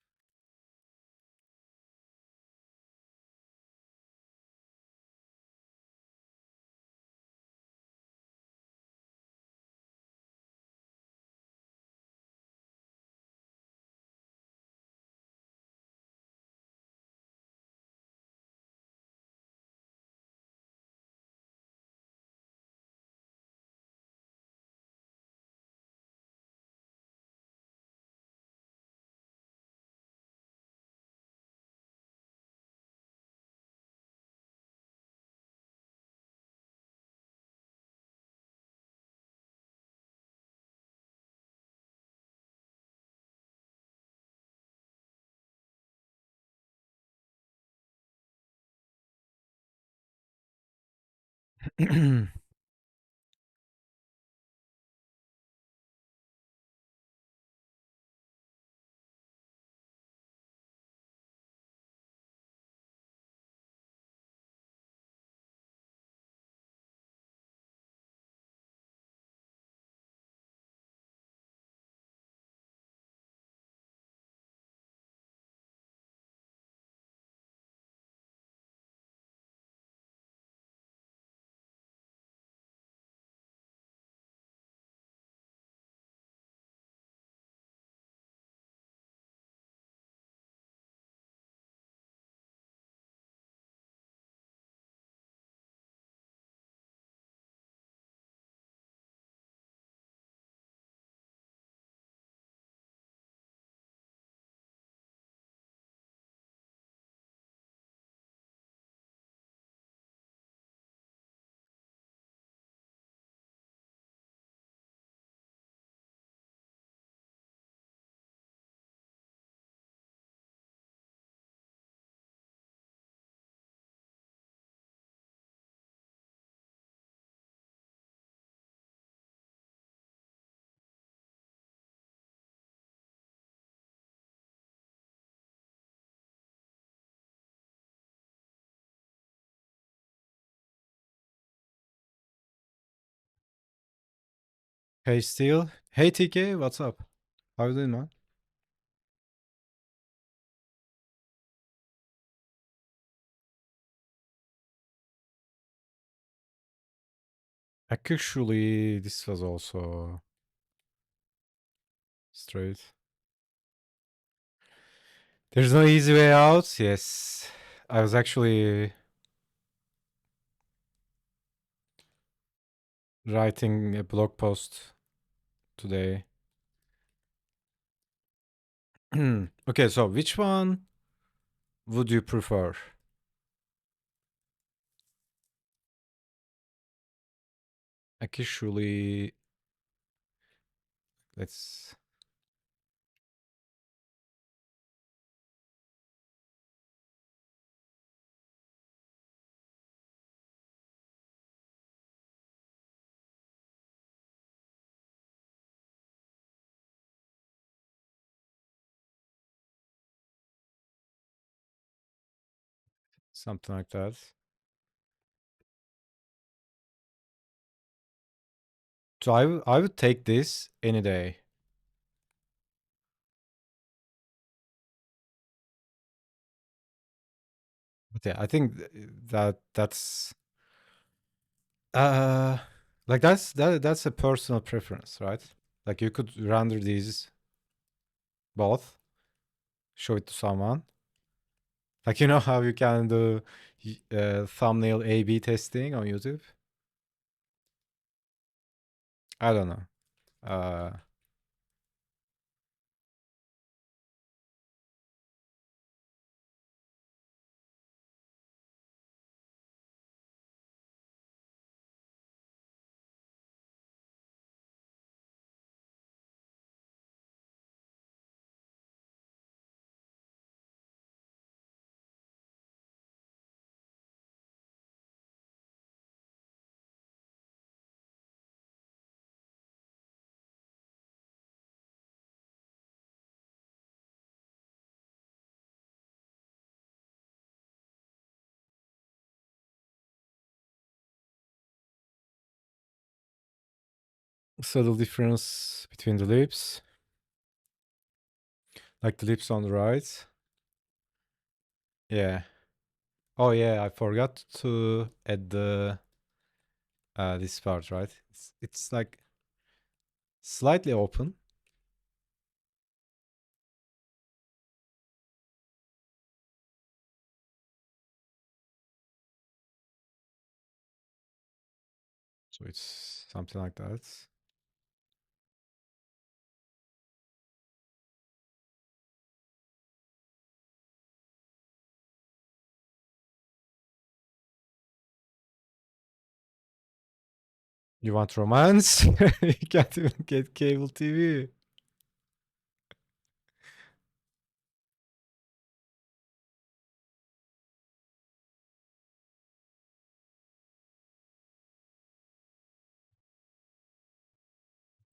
Hey, Steel. Hey, TK. What's up? How you doing, man? Actually, this was also straight. There's no easy way out. Yes. I was actually writing a blog post today. Okay, so which one would you prefer? Actually, let's something like that. So I would take this any day. But yeah, I think that's uh like that's a personal preference, right? Like you could render these both, show it to someone. Like you know how you can do thumbnail A/B testing on YouTube? I don't know. Subtle difference between the lips, like the lips on the right. Yeah. Oh yeah, I forgot to add the this part, right? It's like slightly open. So it's something like that. You want romance? You can't even get cable TV.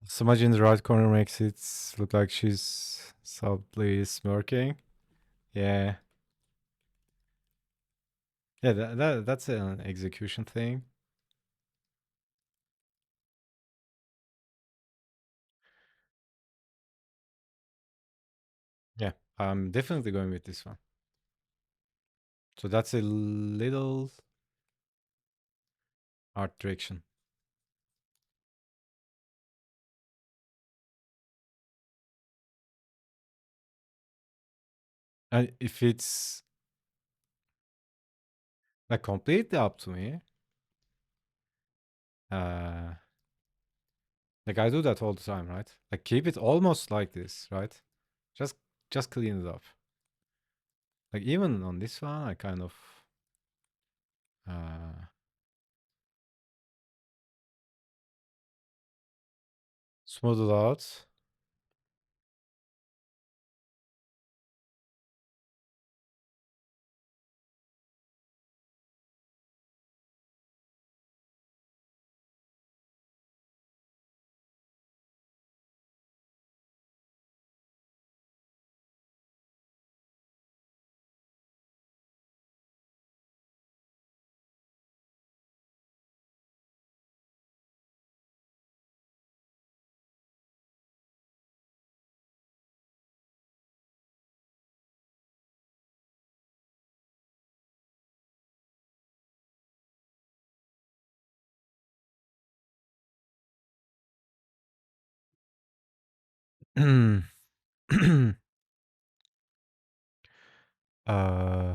Smudge in the right corner makes it look like she's subtly smirking. Yeah. Yeah, that's an execution thing. Yeah, I'm definitely going with this one. So that's a little art direction. And if it's like completely up to me, uh, like I do that all the time, right? Like keep it almost like this, right? Just just clean it up. Like even on this one, I kind of uh, smooth it out.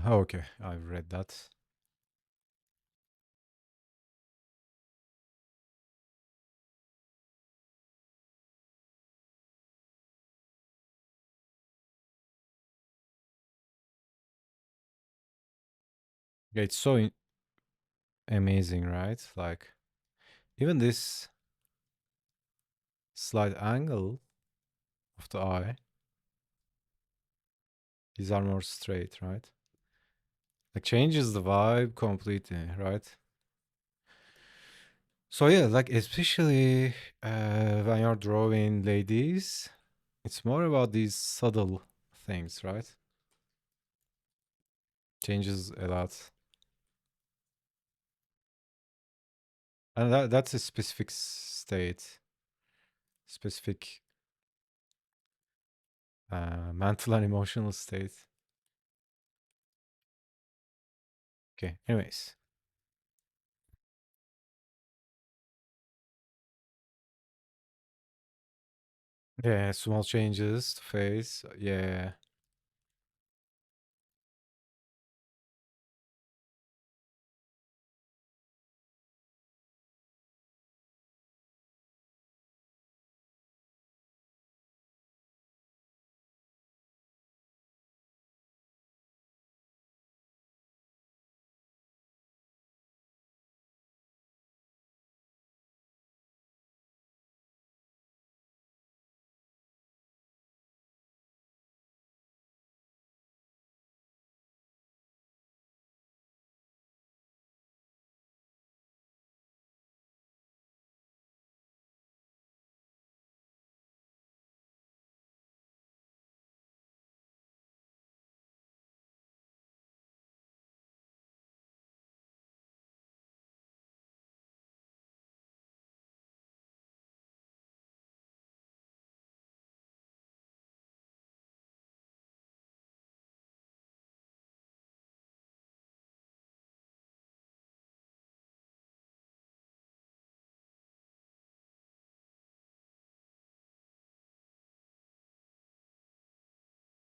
Okay, I've read that. Yeah, it's so amazing, right? Like even this slight angle of the eye, these are more straight, right? Like changes the vibe completely, right? So yeah, like especially when you're drawing ladies, it's more about these subtle things, right? Changes a lot, and that's a specific state, specific mental and emotional state. Okay, anyways, yeah, small changes to face, yeah,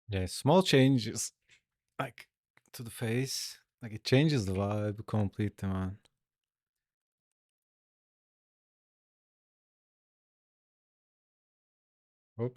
yeah, small changes like to the face, like it changes the vibe completely, man. Oh.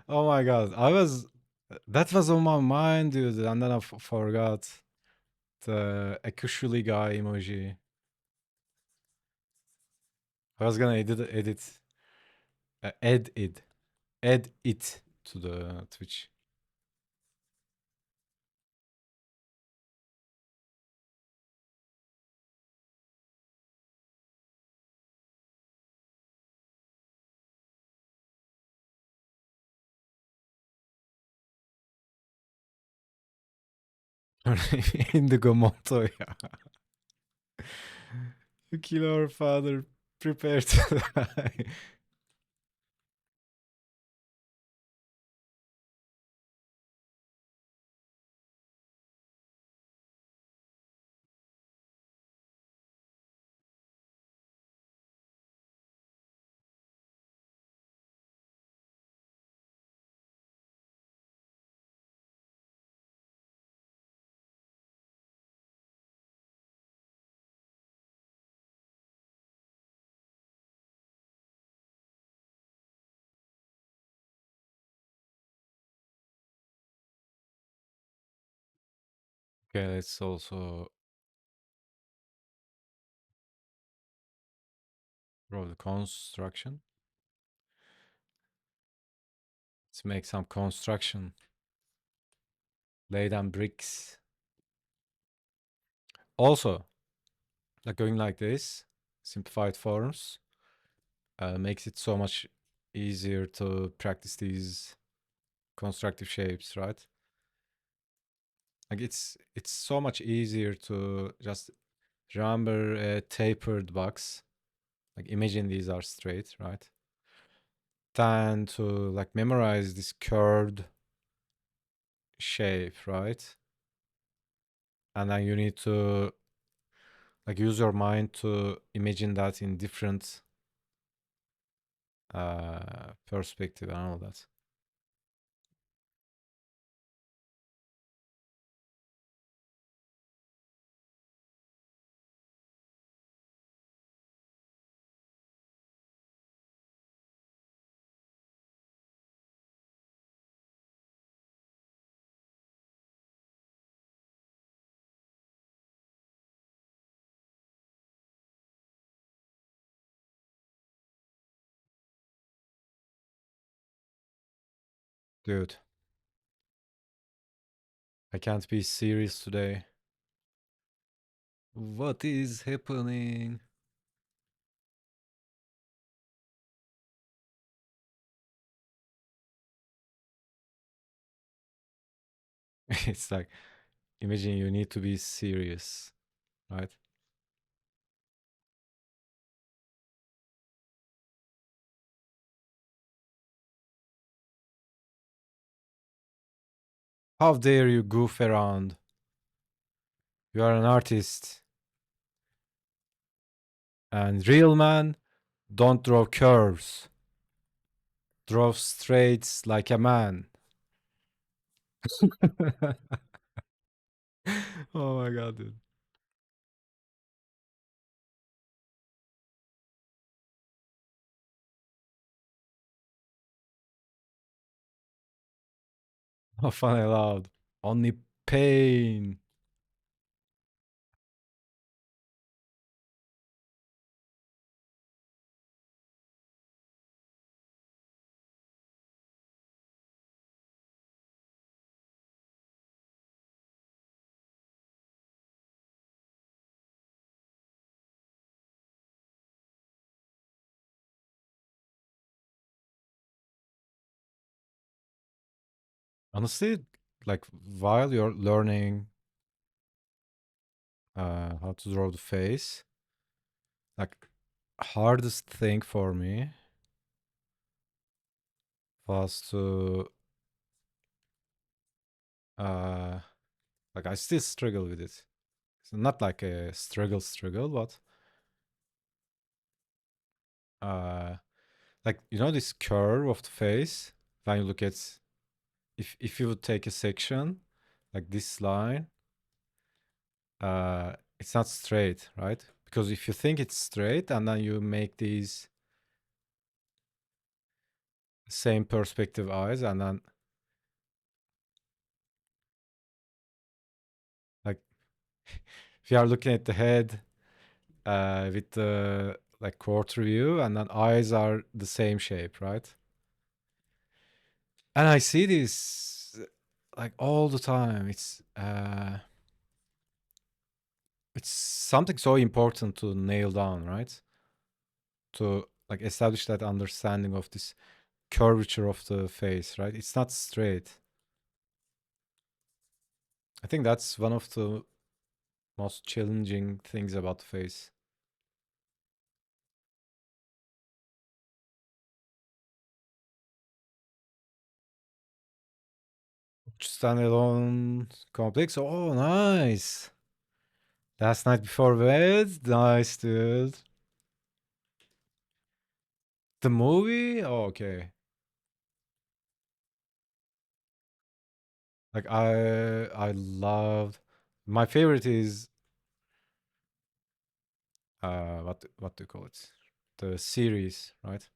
Oh my god, that was on my mind, dude, and then I forgot the Akushuli guy emoji. I was gonna add it to the Twitch. Indigo Montoya. You kill our father. Prepare to die. Okay, let's also draw the construction. Let's make some construction. Lay down bricks. Also, like going like this, simplified forms, makes it so much easier to practice these constructive shapes, right? Like it's so much easier to just remember a tapered box. Like imagine these are straight, right? Than to like memorize this curved shape, right? And then you need to like use your mind to imagine that in different perspective and all that. Dude, I can't be serious today. What is happening? It's like imagine you need to be serious, right? How dare you goof around? You are an artist. And real man don't draw curves. Draw straights like a man. Oh my god, dude. How fun allowed. Only pain. Honestly, like while you're learning how to draw the face, like hardest thing for me was to uh like I still struggle with it. It's not like a struggle, but uh like you know this curve of the face when you look at if you would take a section like this line, it's not straight, right? Because if you think it's straight and then you make these same perspective eyes and then like if you are looking at the head with the like quarter view, and then eyes are the same shape, right? And I see this like all the time. It's something so important to nail down, right? To like establish that understanding of this curvature of the face, right? It's not straight. I think that's one of the most challenging things about the face. Standalone complex. Oh, nice. Last night before bed. Nice, dude. The movie? Oh, okay. Like I loved my favorite is what do you call it? The series, right?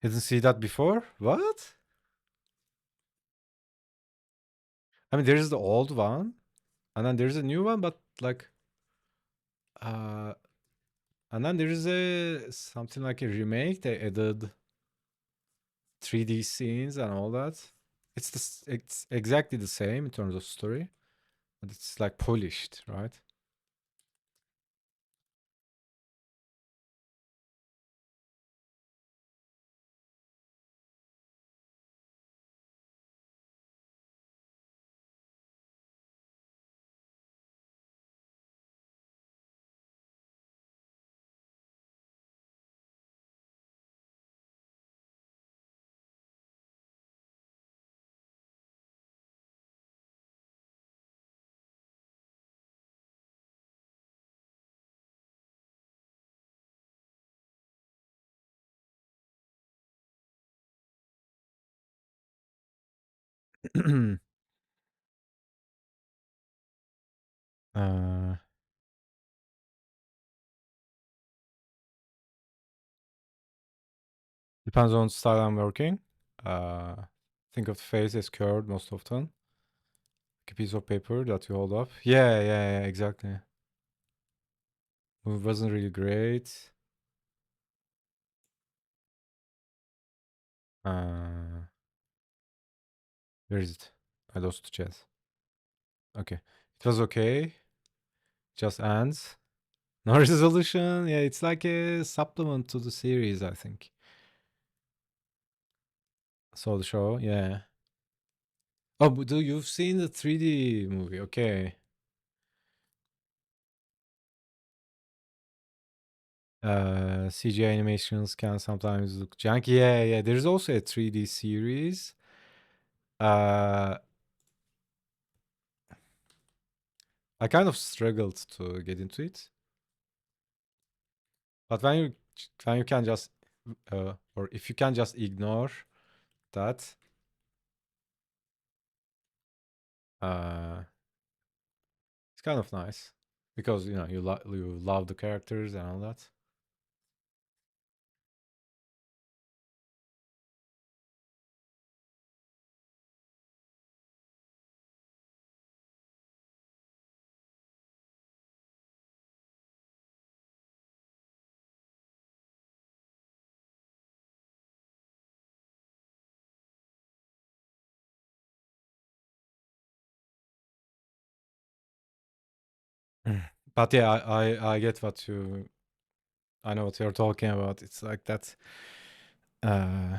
Didn't see that before? What? I mean there's the old one and then there's a new one, but like uh and then there's a something like a remake. They added 3D scenes and all that. It's exactly the same in terms of story, but it's like polished, right? uh Depends on style I'm working. Think of the face as curved most often. Like a piece of paper that you hold up. Yeah, exactly. It wasn't really great. Uh, where is it? I lost the chat. Okay. It was okay. Just ends. No resolution. Yeah, it's like a supplement to the series, I think. Saw the show. Yeah. Oh, but do you've seen the 3D movie? Okay. CGI animations can sometimes look janky. Yeah. There's also a 3D series. Uh, I kind of struggled to get into it, but when you can just or if you can just ignore that, uh, it's kind of nice because you love the characters and all that. But yeah, I get what you. I know what you're talking about. It's like that. Uh,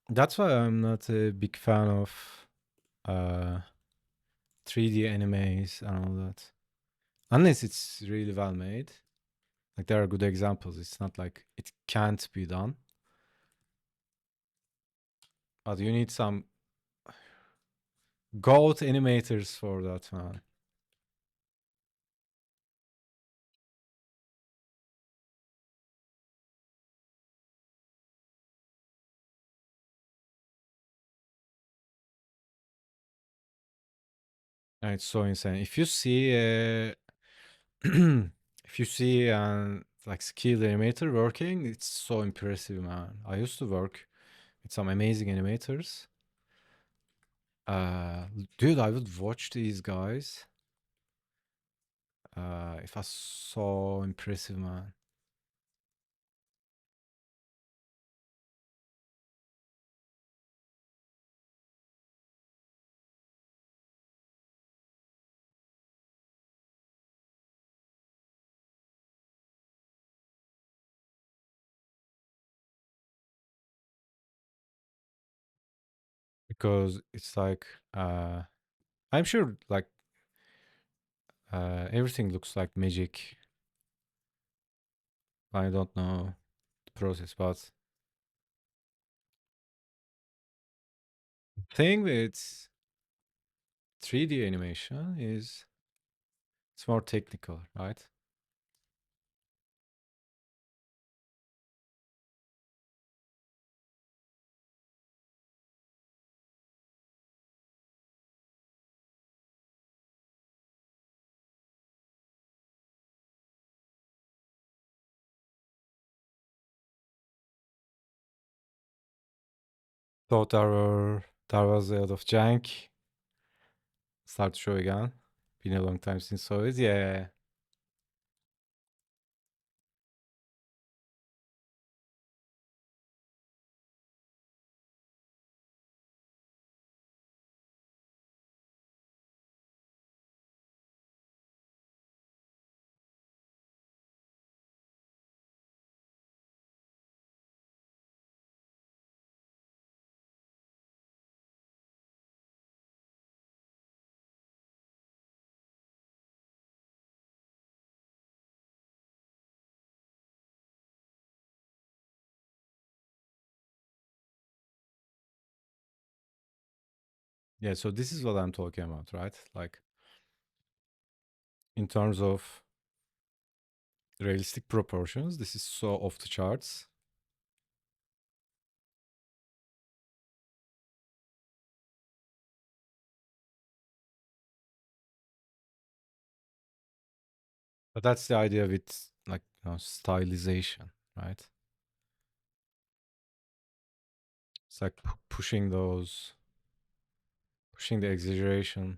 that's why I'm not a big fan of uh 3D animes and all that. Unless it's really well made. Like there are good examples. It's not like it can't be done, but you need some goat animators for that, man. And it's so insane. If you see if you see like skilled animator working, it's so impressive, man. I used to work with some amazing animators. Uh, Dude, I would watch these guys It was so impressive, man. Because it's like I'm sure like everything looks like magic. I don't know the process, but thing with 3D animation is it's more technical, right? Thought there was a lot of jank. Start the show again. Been a long time since saw it. Yeah. Yeah, so this is what I'm talking about, right? Like in terms of realistic proportions, this is so off the charts. But that's the idea with like stylization, right? It's like pushing the exaggeration.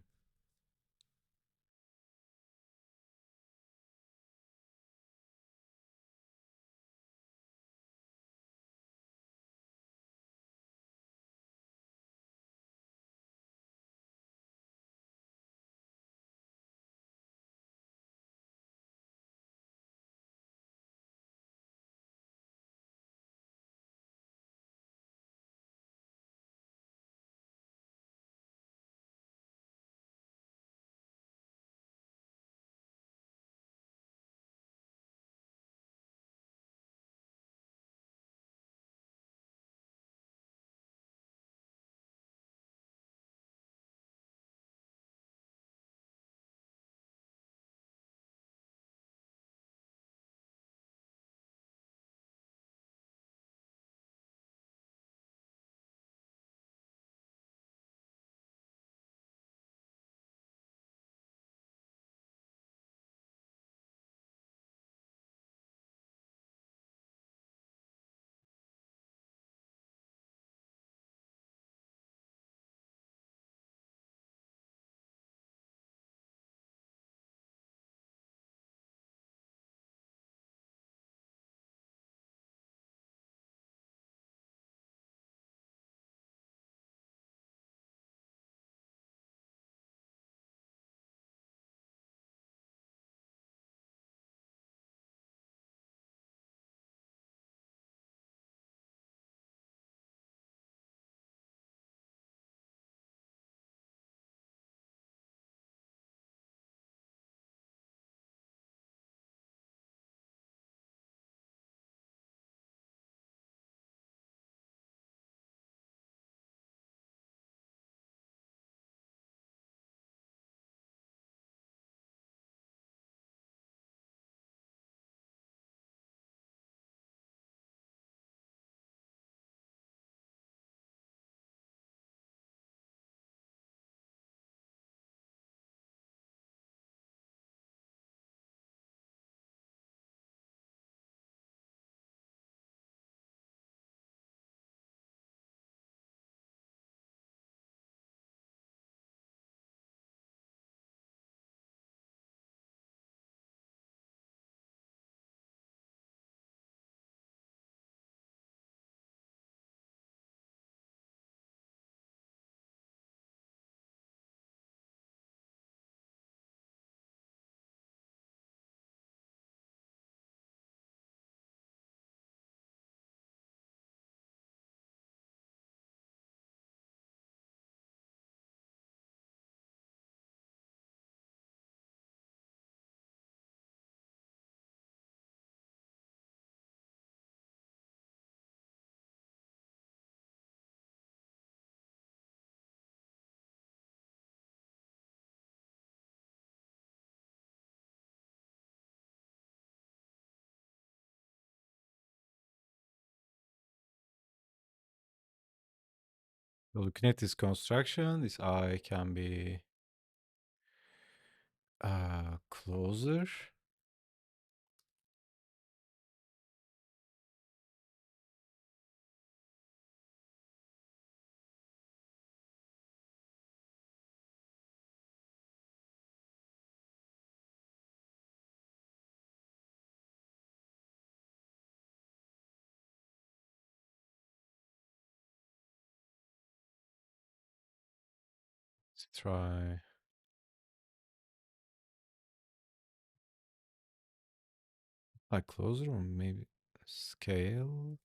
So looking at this construction, this eye can be closer. Let's try like closer or maybe scale.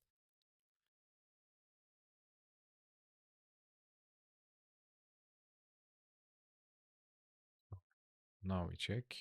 Now we check.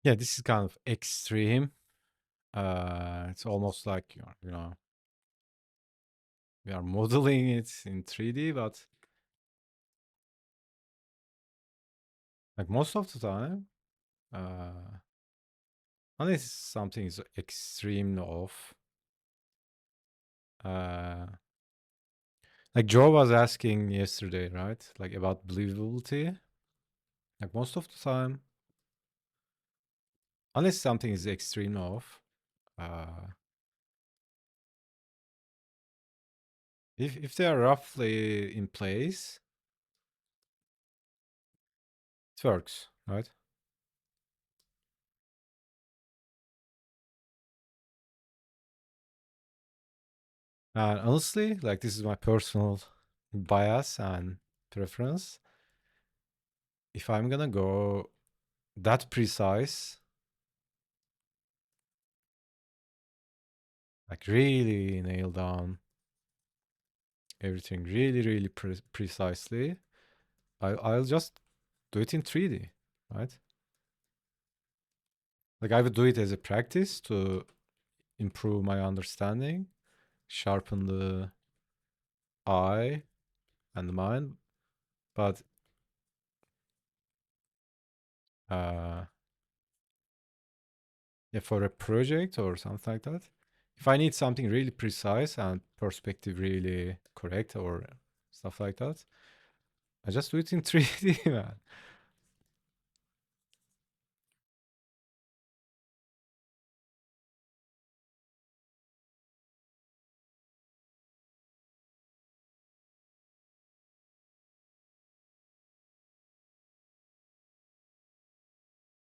Yeah, this is kind of extreme. It's almost like we are modeling it in 3D, but like most of the time, uh, unless something is extremely off, uh, like Joe was asking yesterday, right? Like about believability. Like most of the time, unless something is extremely off, uh, if they are roughly in place, it works, right? And honestly, like this is my personal bias and preference. If I'm gonna go that precise, like really nail down everything really, really precisely, I'll just do it in 3D, right? Like I would do it as a practice to improve my understanding, sharpen the eye and the mind. But uh, yeah, for a project or something like that, if I need something really precise and perspective really correct or stuff like that, I just do it in 3D, man.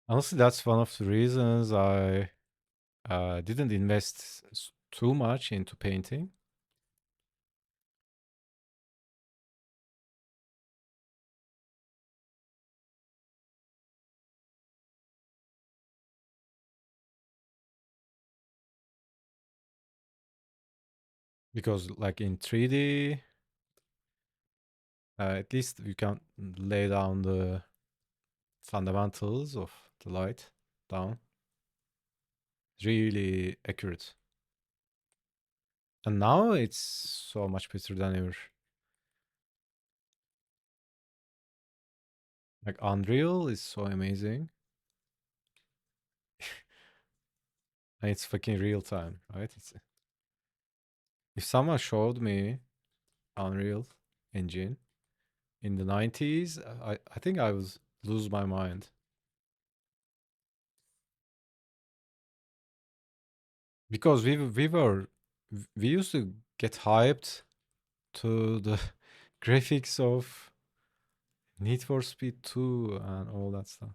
Honestly, that's one of the reasons I didn't invest too much into painting. Because like in 3D, at least you can lay down the fundamentals of the light down. Really accurate. And now it's so much better than ever. Like Unreal is so amazing. And it's fucking real time, right? If someone showed me Unreal Engine in the 90s, I think I would lose my mind. Because we used to get hyped to the graphics of Need for Speed 2 and all that stuff.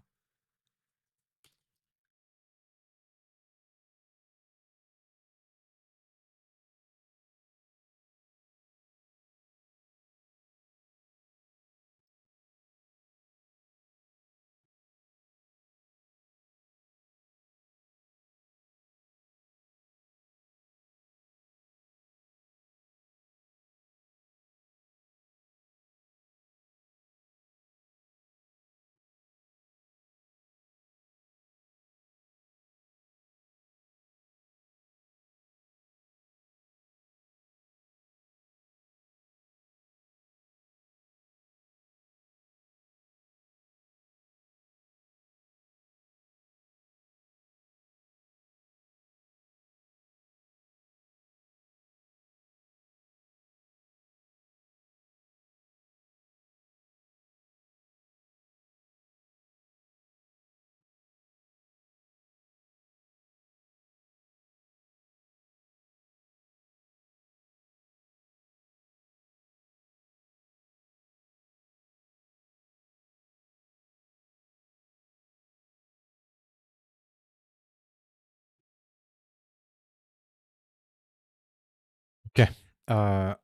Okay. Uh,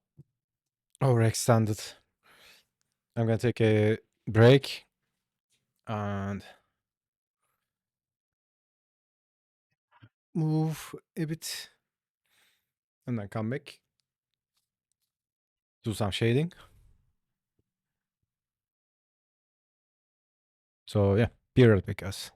Overextended. I'm gonna take a break and move a bit and then come back, do some shading. So yeah, be right back, guys.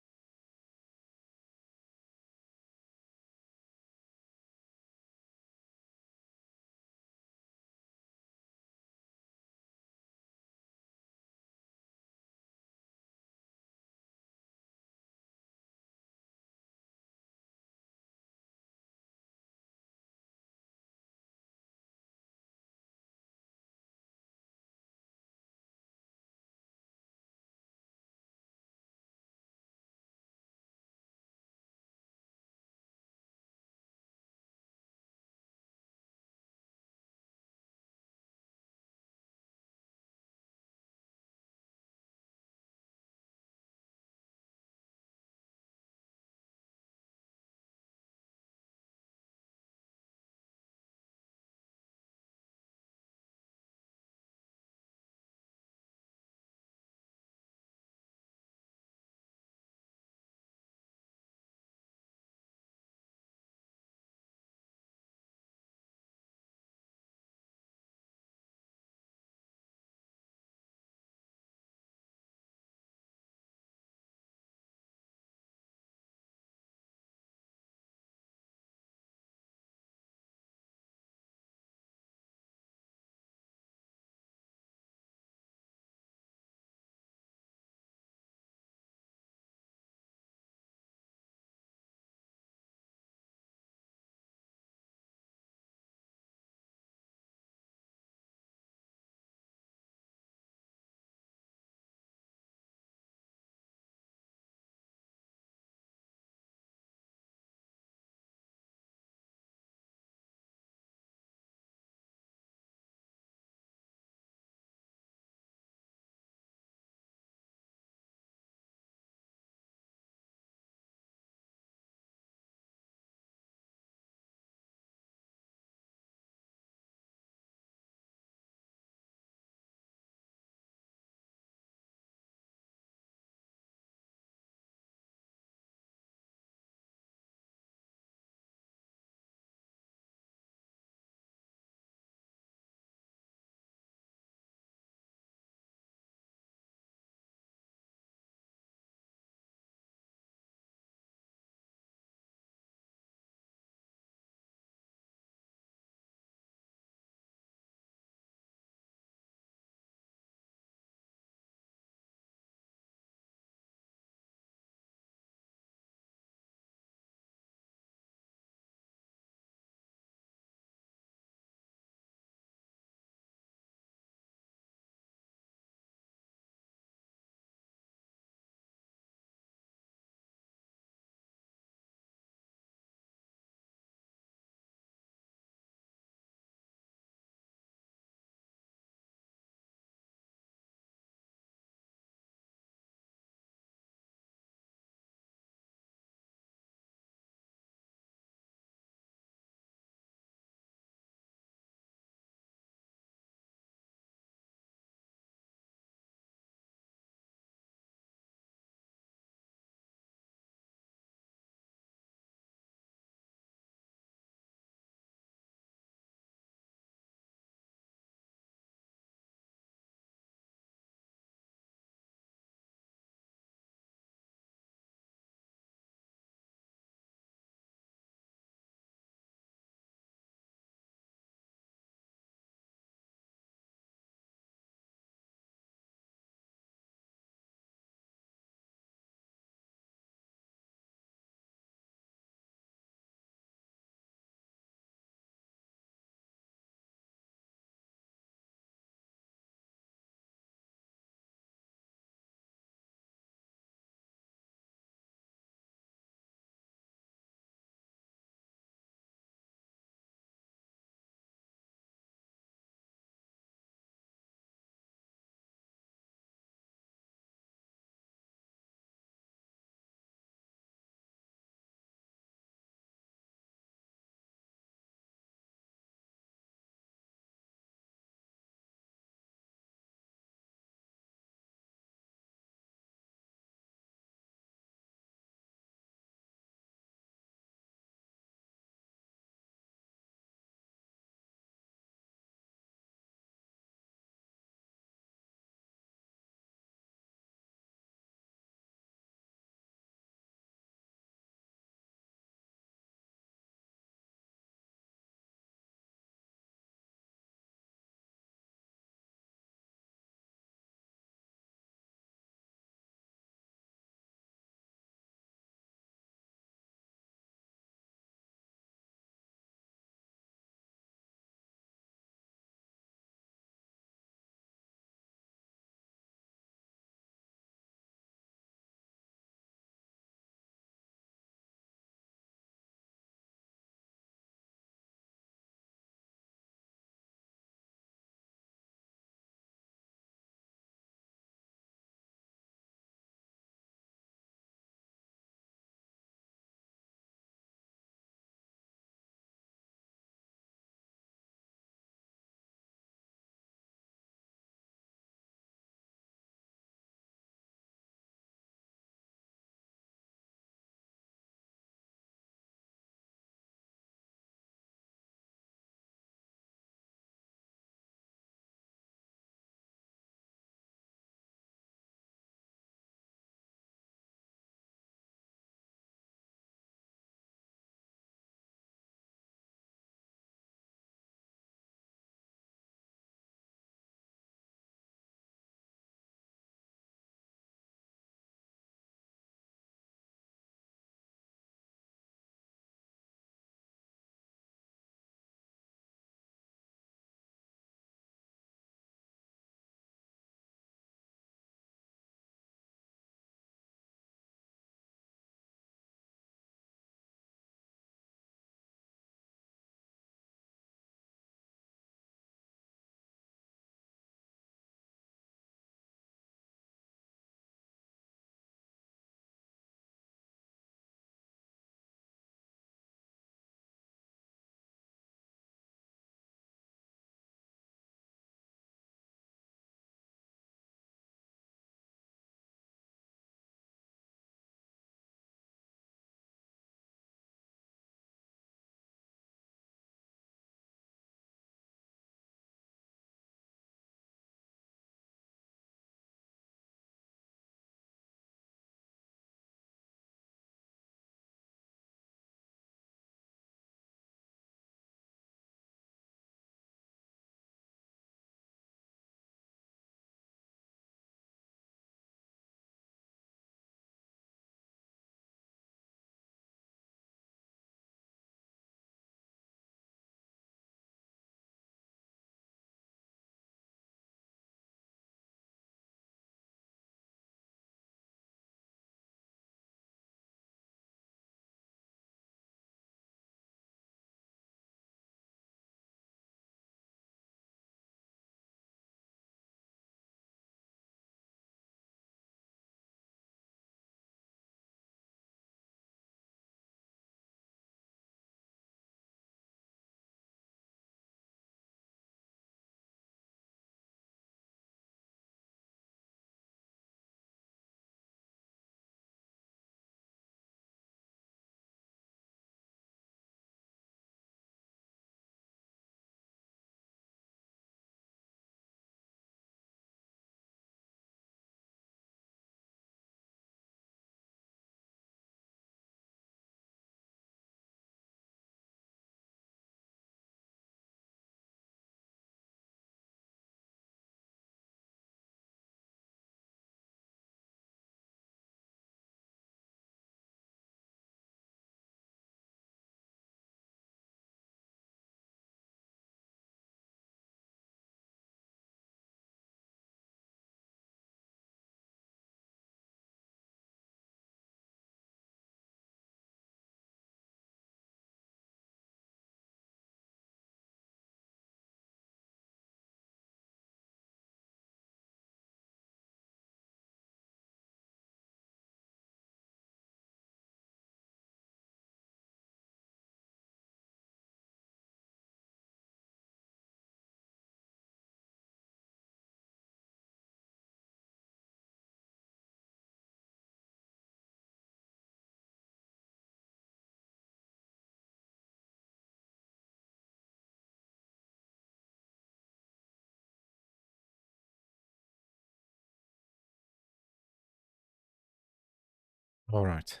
All right.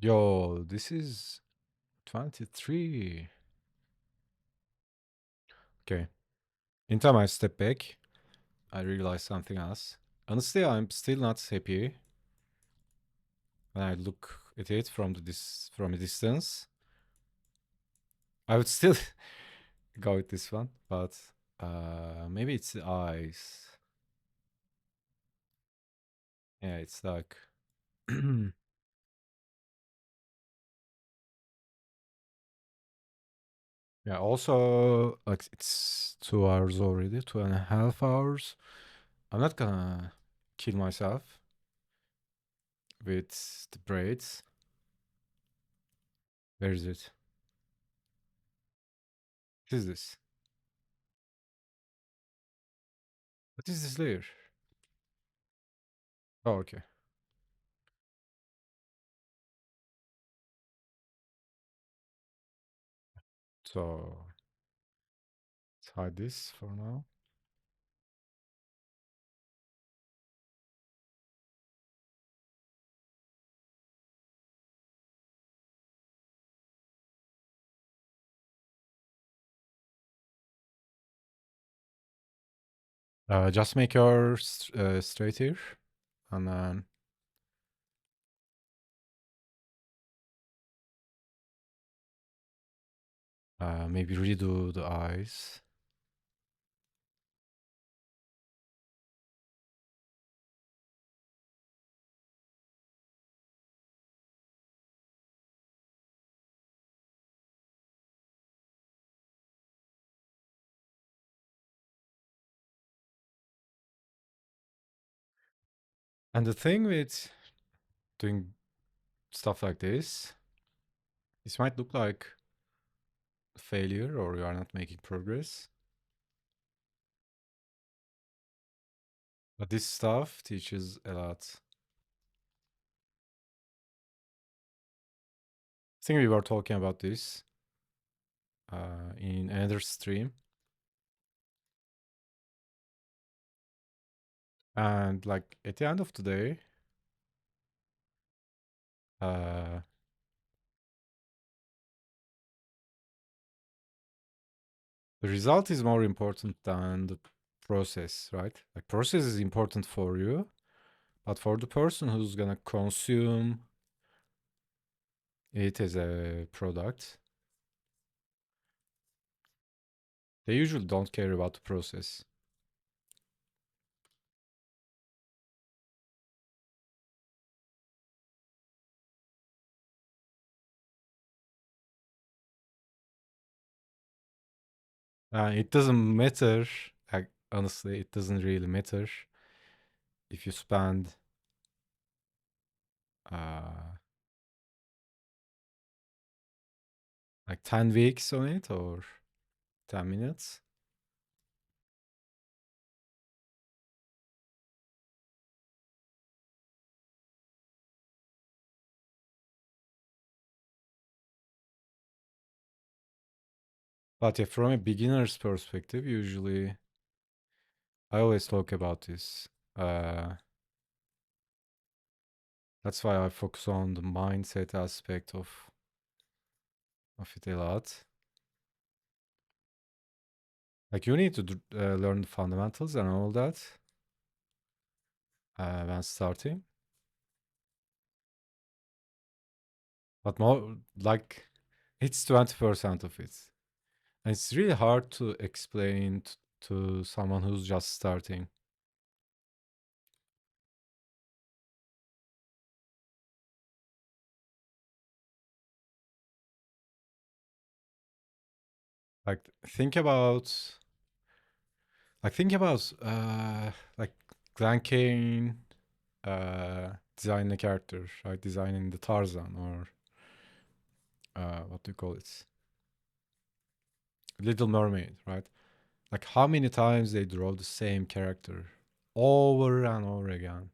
Yo, this is 23. Okay. In time I step back, I realize something else. Honestly, I'm still not happy when I look at it from a distance. I would still go with this one, but maybe it's the eyes. Yeah, it's like yeah, also like it's 2 hours already, 2.5 hours. I'm not gonna kill myself with the braids. Where is it? What is this? What is this layer? Oh, okay. So let's hide this for now. Just make your straight here, and then maybe redo the eyes. And the thing with doing stuff like this might look like failure or you are not making progress. But this stuff teaches a lot. I think we were talking about this in another stream. And like at the end of the day, uh, the result is more important than the process, right? Like process is important for you, but for the person who's gonna consume it as a product, they usually don't care about the process. It doesn't matter. Like honestly, it doesn't really matter if you spend uh, like 10 weeks on it or 10 minutes. But yeah, from a beginner's perspective, usually I always talk about this. Uh, that's why I focus on the mindset aspect of it a lot. Like you need to learn the fundamentals and all that when starting. But more like it's 20% of it. And it's really hard to explain to someone who's just starting. Like think about like Glen Kane designing a character, right? Designing the Tarzan or what do you call it? Little Mermaid, right? Like how many times they draw the same character over and over again.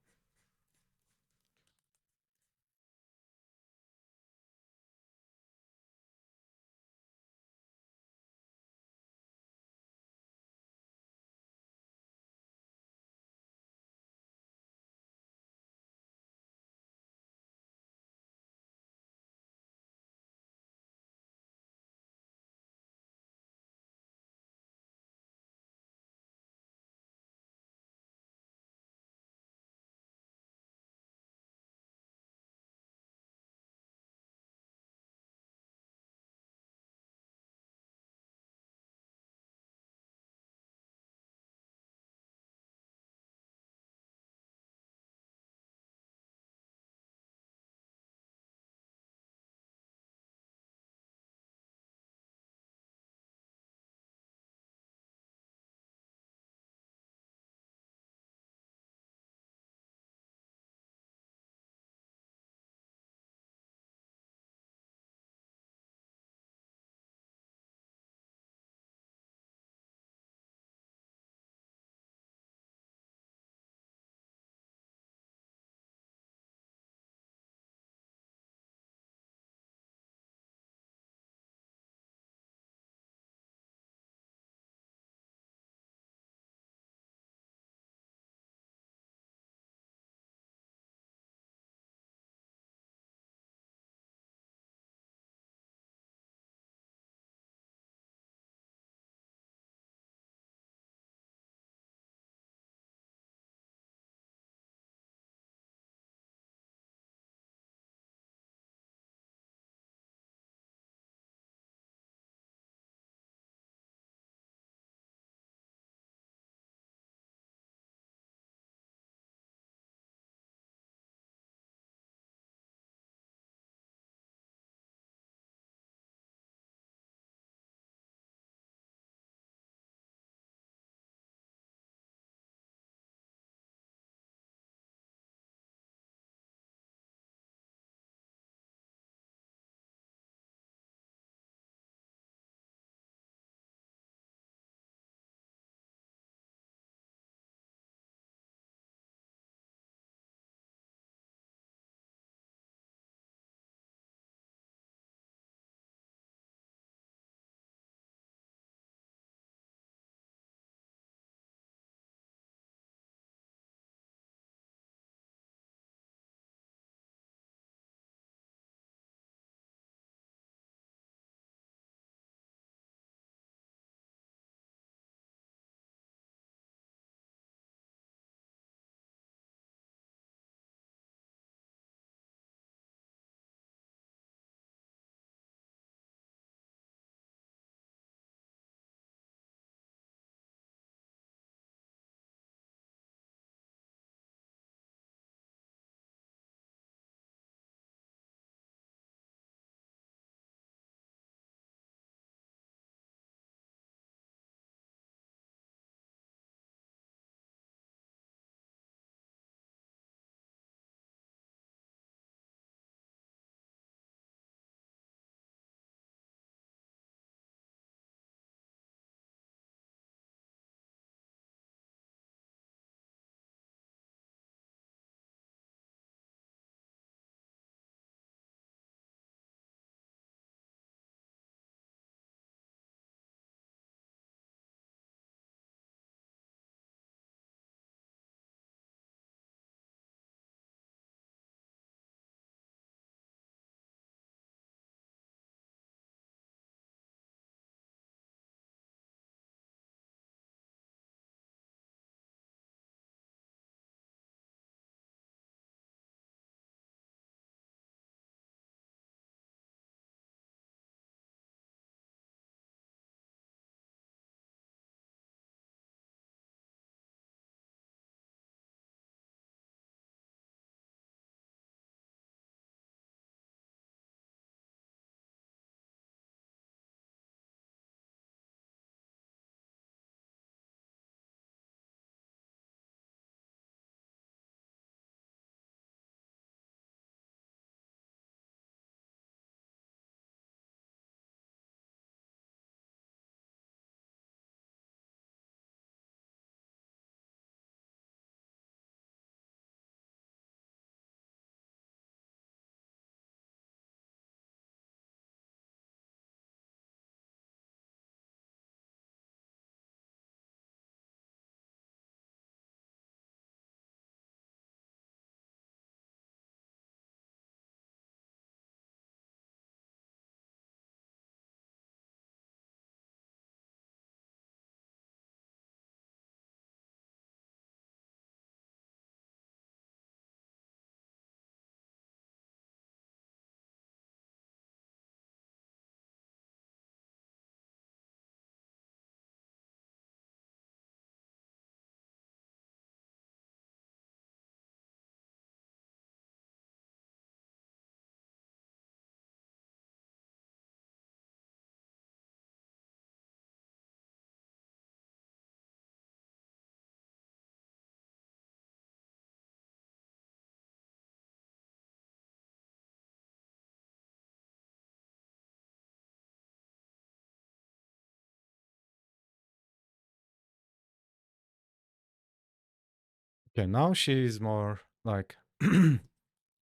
Okay, now she's more like looking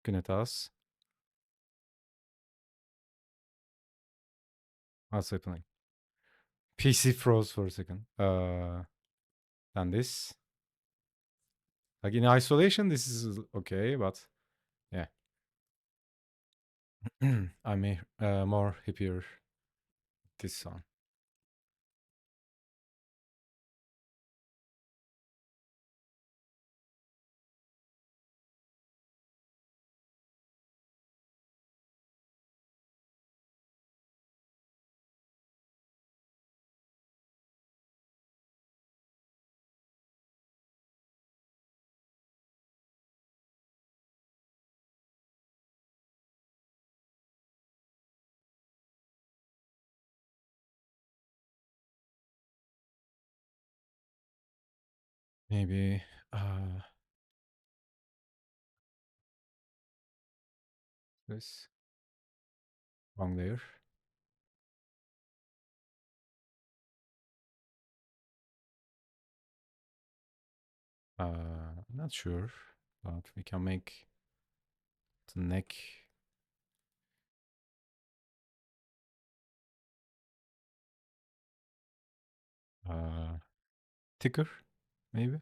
at us. What's happening? PC froze for a second. And this. Like in isolation, this is okay, but yeah. I'm more happier with this song. Maybe this wrong there. Not sure, but we can make the neck uh, thicker, maybe.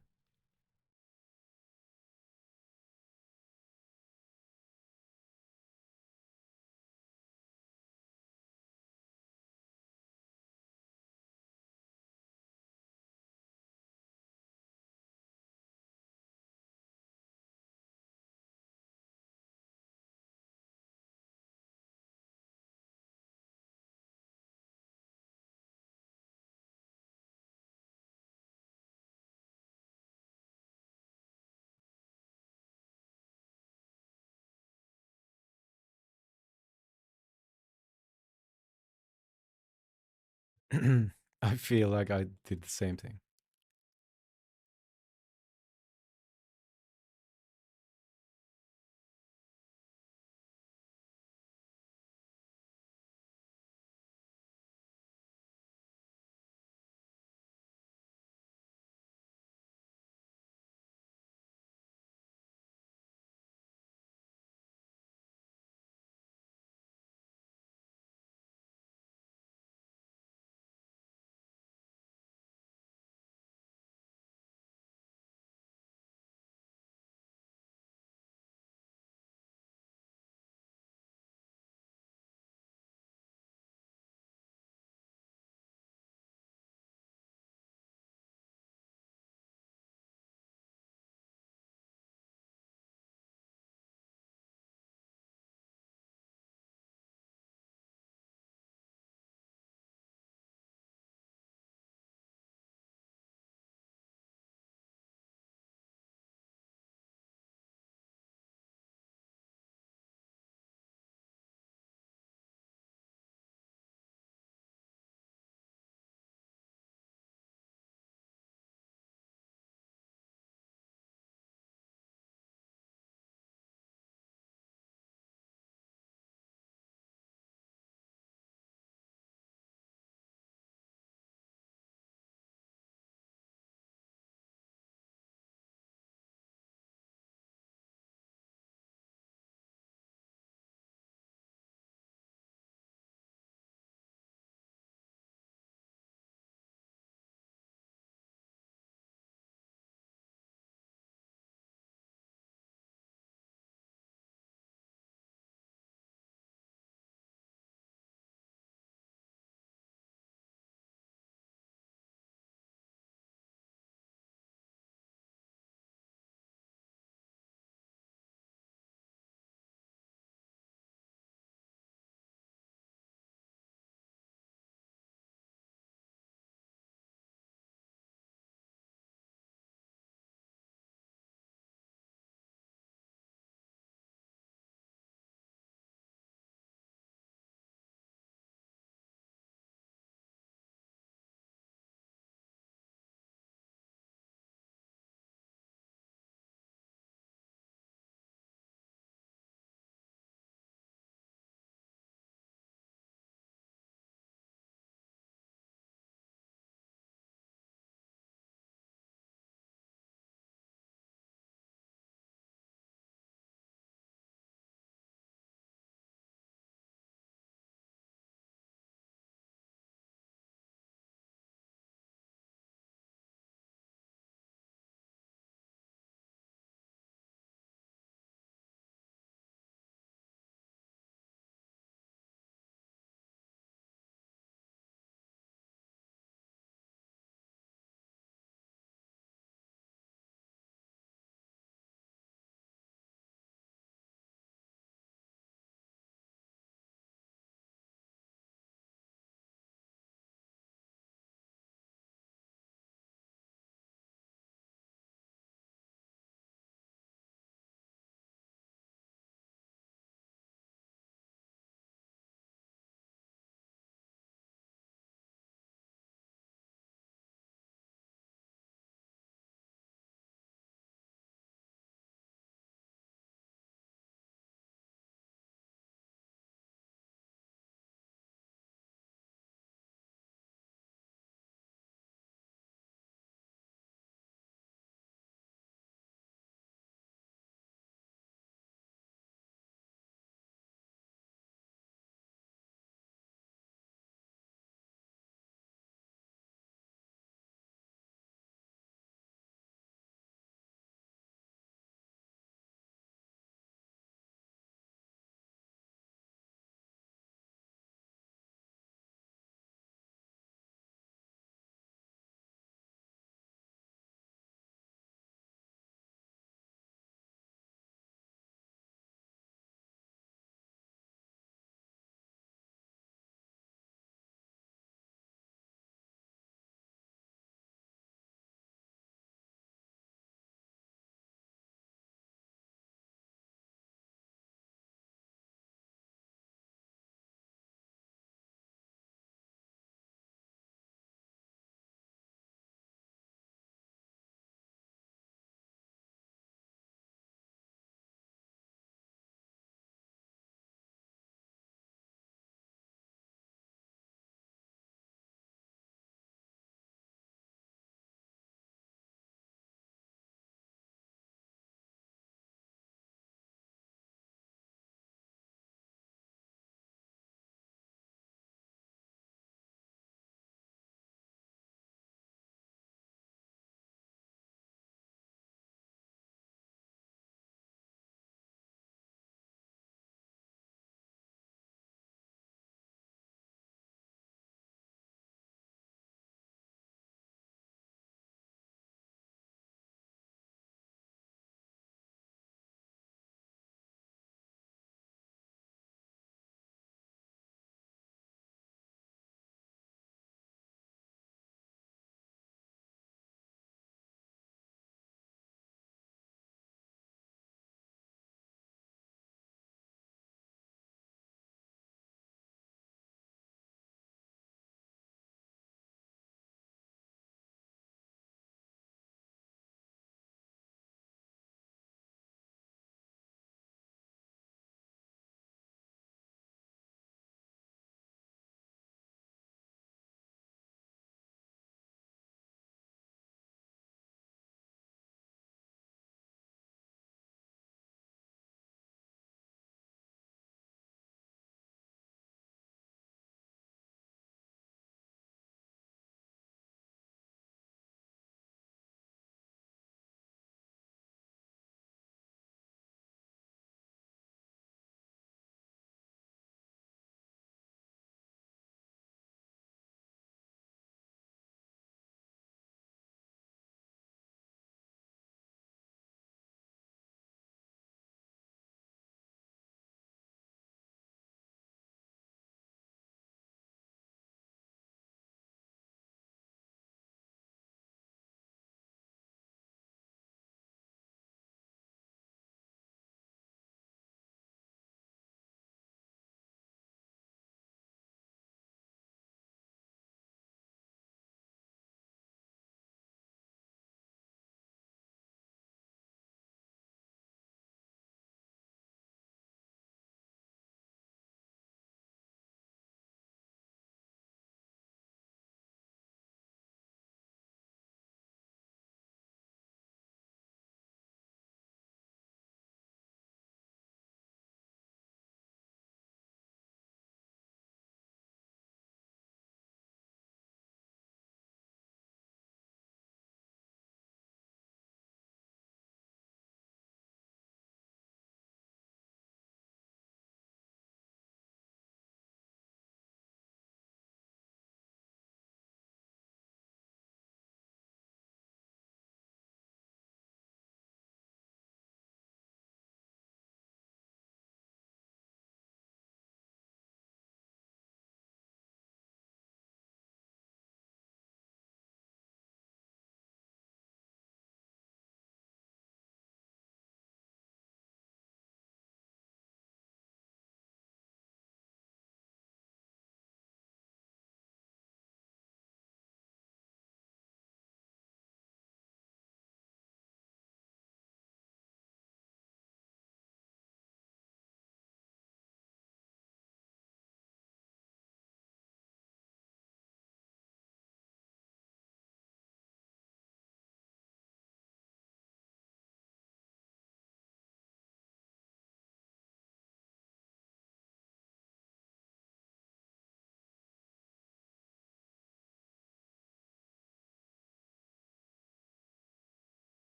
I feel like I did the same thing.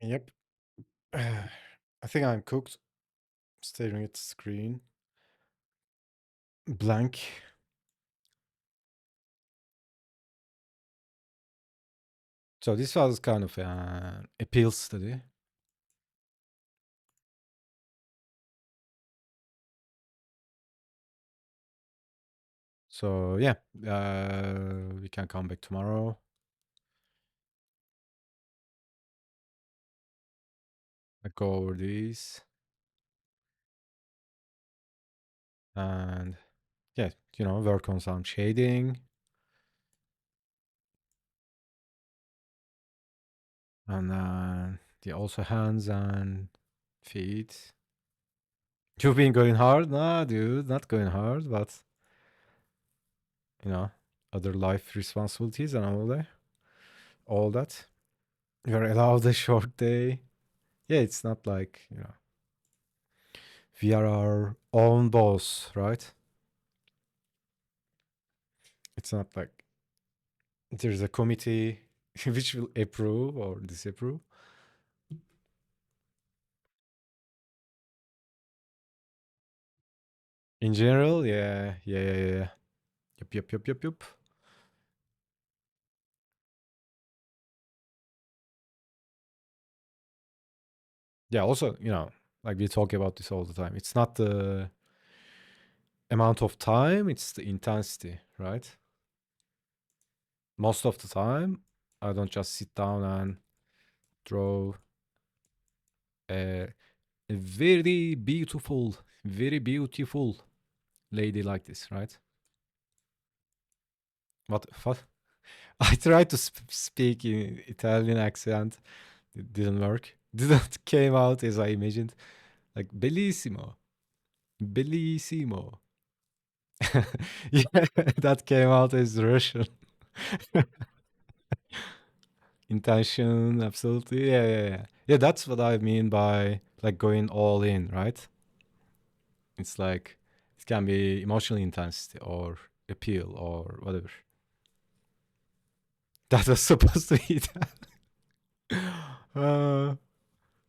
Yep. I think I'm cooked. Staring at the screen. Blank. So this was kind of an appeal study. So yeah, we can come back tomorrow. I go over these and yeah, work on some shading and then yeah, also hands and feet. You've been going hard? Nah, dude, not going hard, but you know, other life responsibilities and all that. You're allowed a short day. Yeah, it's not like, we are our own boss, right? It's not like there's a committee which will approve or disapprove. In general, yeah, yeah, yeah, yeah. Yep, yep, yep, yep, yep. Yeah, also, like we talk about this all the time. It's not the amount of time, it's the intensity, right? Most of the time, I don't just sit down and draw a, a very beautiful lady like this, right? What? I tried to speak in Italian accent. It didn't work. Didn't came out as I imagined. Like bellissimo, bellissimo. Yeah, that came out as Russian. Intention, absolutely. Yeah, yeah, yeah. Yeah, that's what I mean by like going all in, right? It's like it can be emotional intensity or appeal or whatever. That was supposed to be that.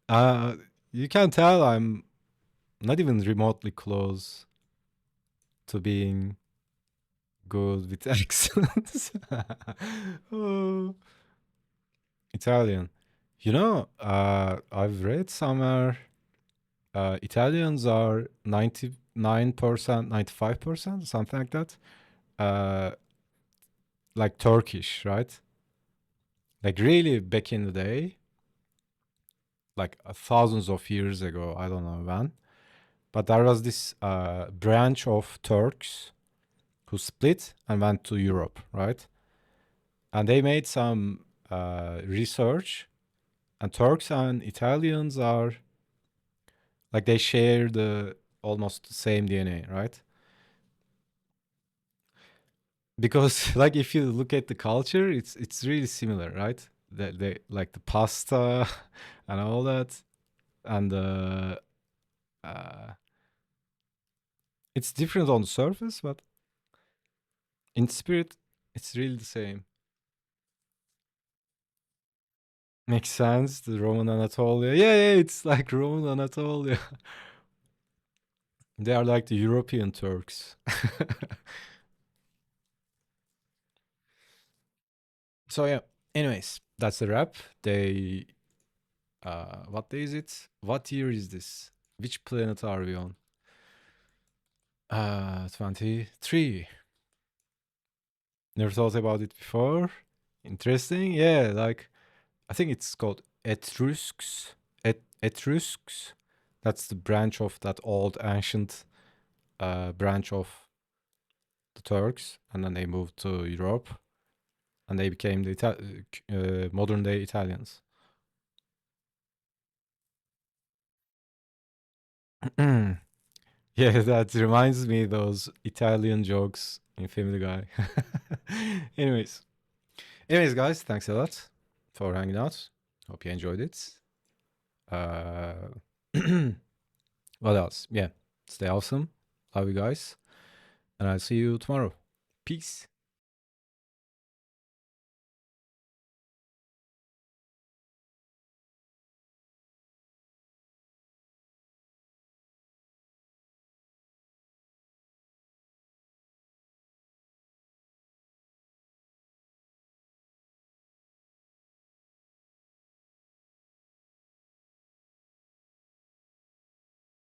Uh, you can tell I'm not even remotely close to being good with accents. Oh, Italian. I've read somewhere Italians are 99%, 95%, something like that. Uh, like Turkish, right? Like really back in the day, like thousands of years ago, I don't know when. But there was this branch of Turks who split and went to Europe, right? And they made some research, and Turks and Italians are like they share the almost the same DNA, right? Because like if you look at the culture, it's really similar, right? They like the pasta and all that, and uh, it's different on the surface, but in spirit, it's really the same. Makes sense. The Roman Anatolia, yeah, yeah, it's like Roman Anatolia. They are like the European Turks. So yeah. Anyways, that's the wrap. What day is it? What year is this? Which planet are we on? 23. Never thought about it before. Interesting. Yeah, like I think it's called Etrusks. Etrusks. That's the branch of that old ancient branch of the Turks, and then they moved to Europe, and they became the modern day Italians. Yeah, that reminds me those Italian jokes in Family Guy. anyways, anyways, guys, thanks a lot for hanging out. Hope you enjoyed it. Uh, what else? Yeah, stay awesome. Love you guys, and I'll see you tomorrow. Peace.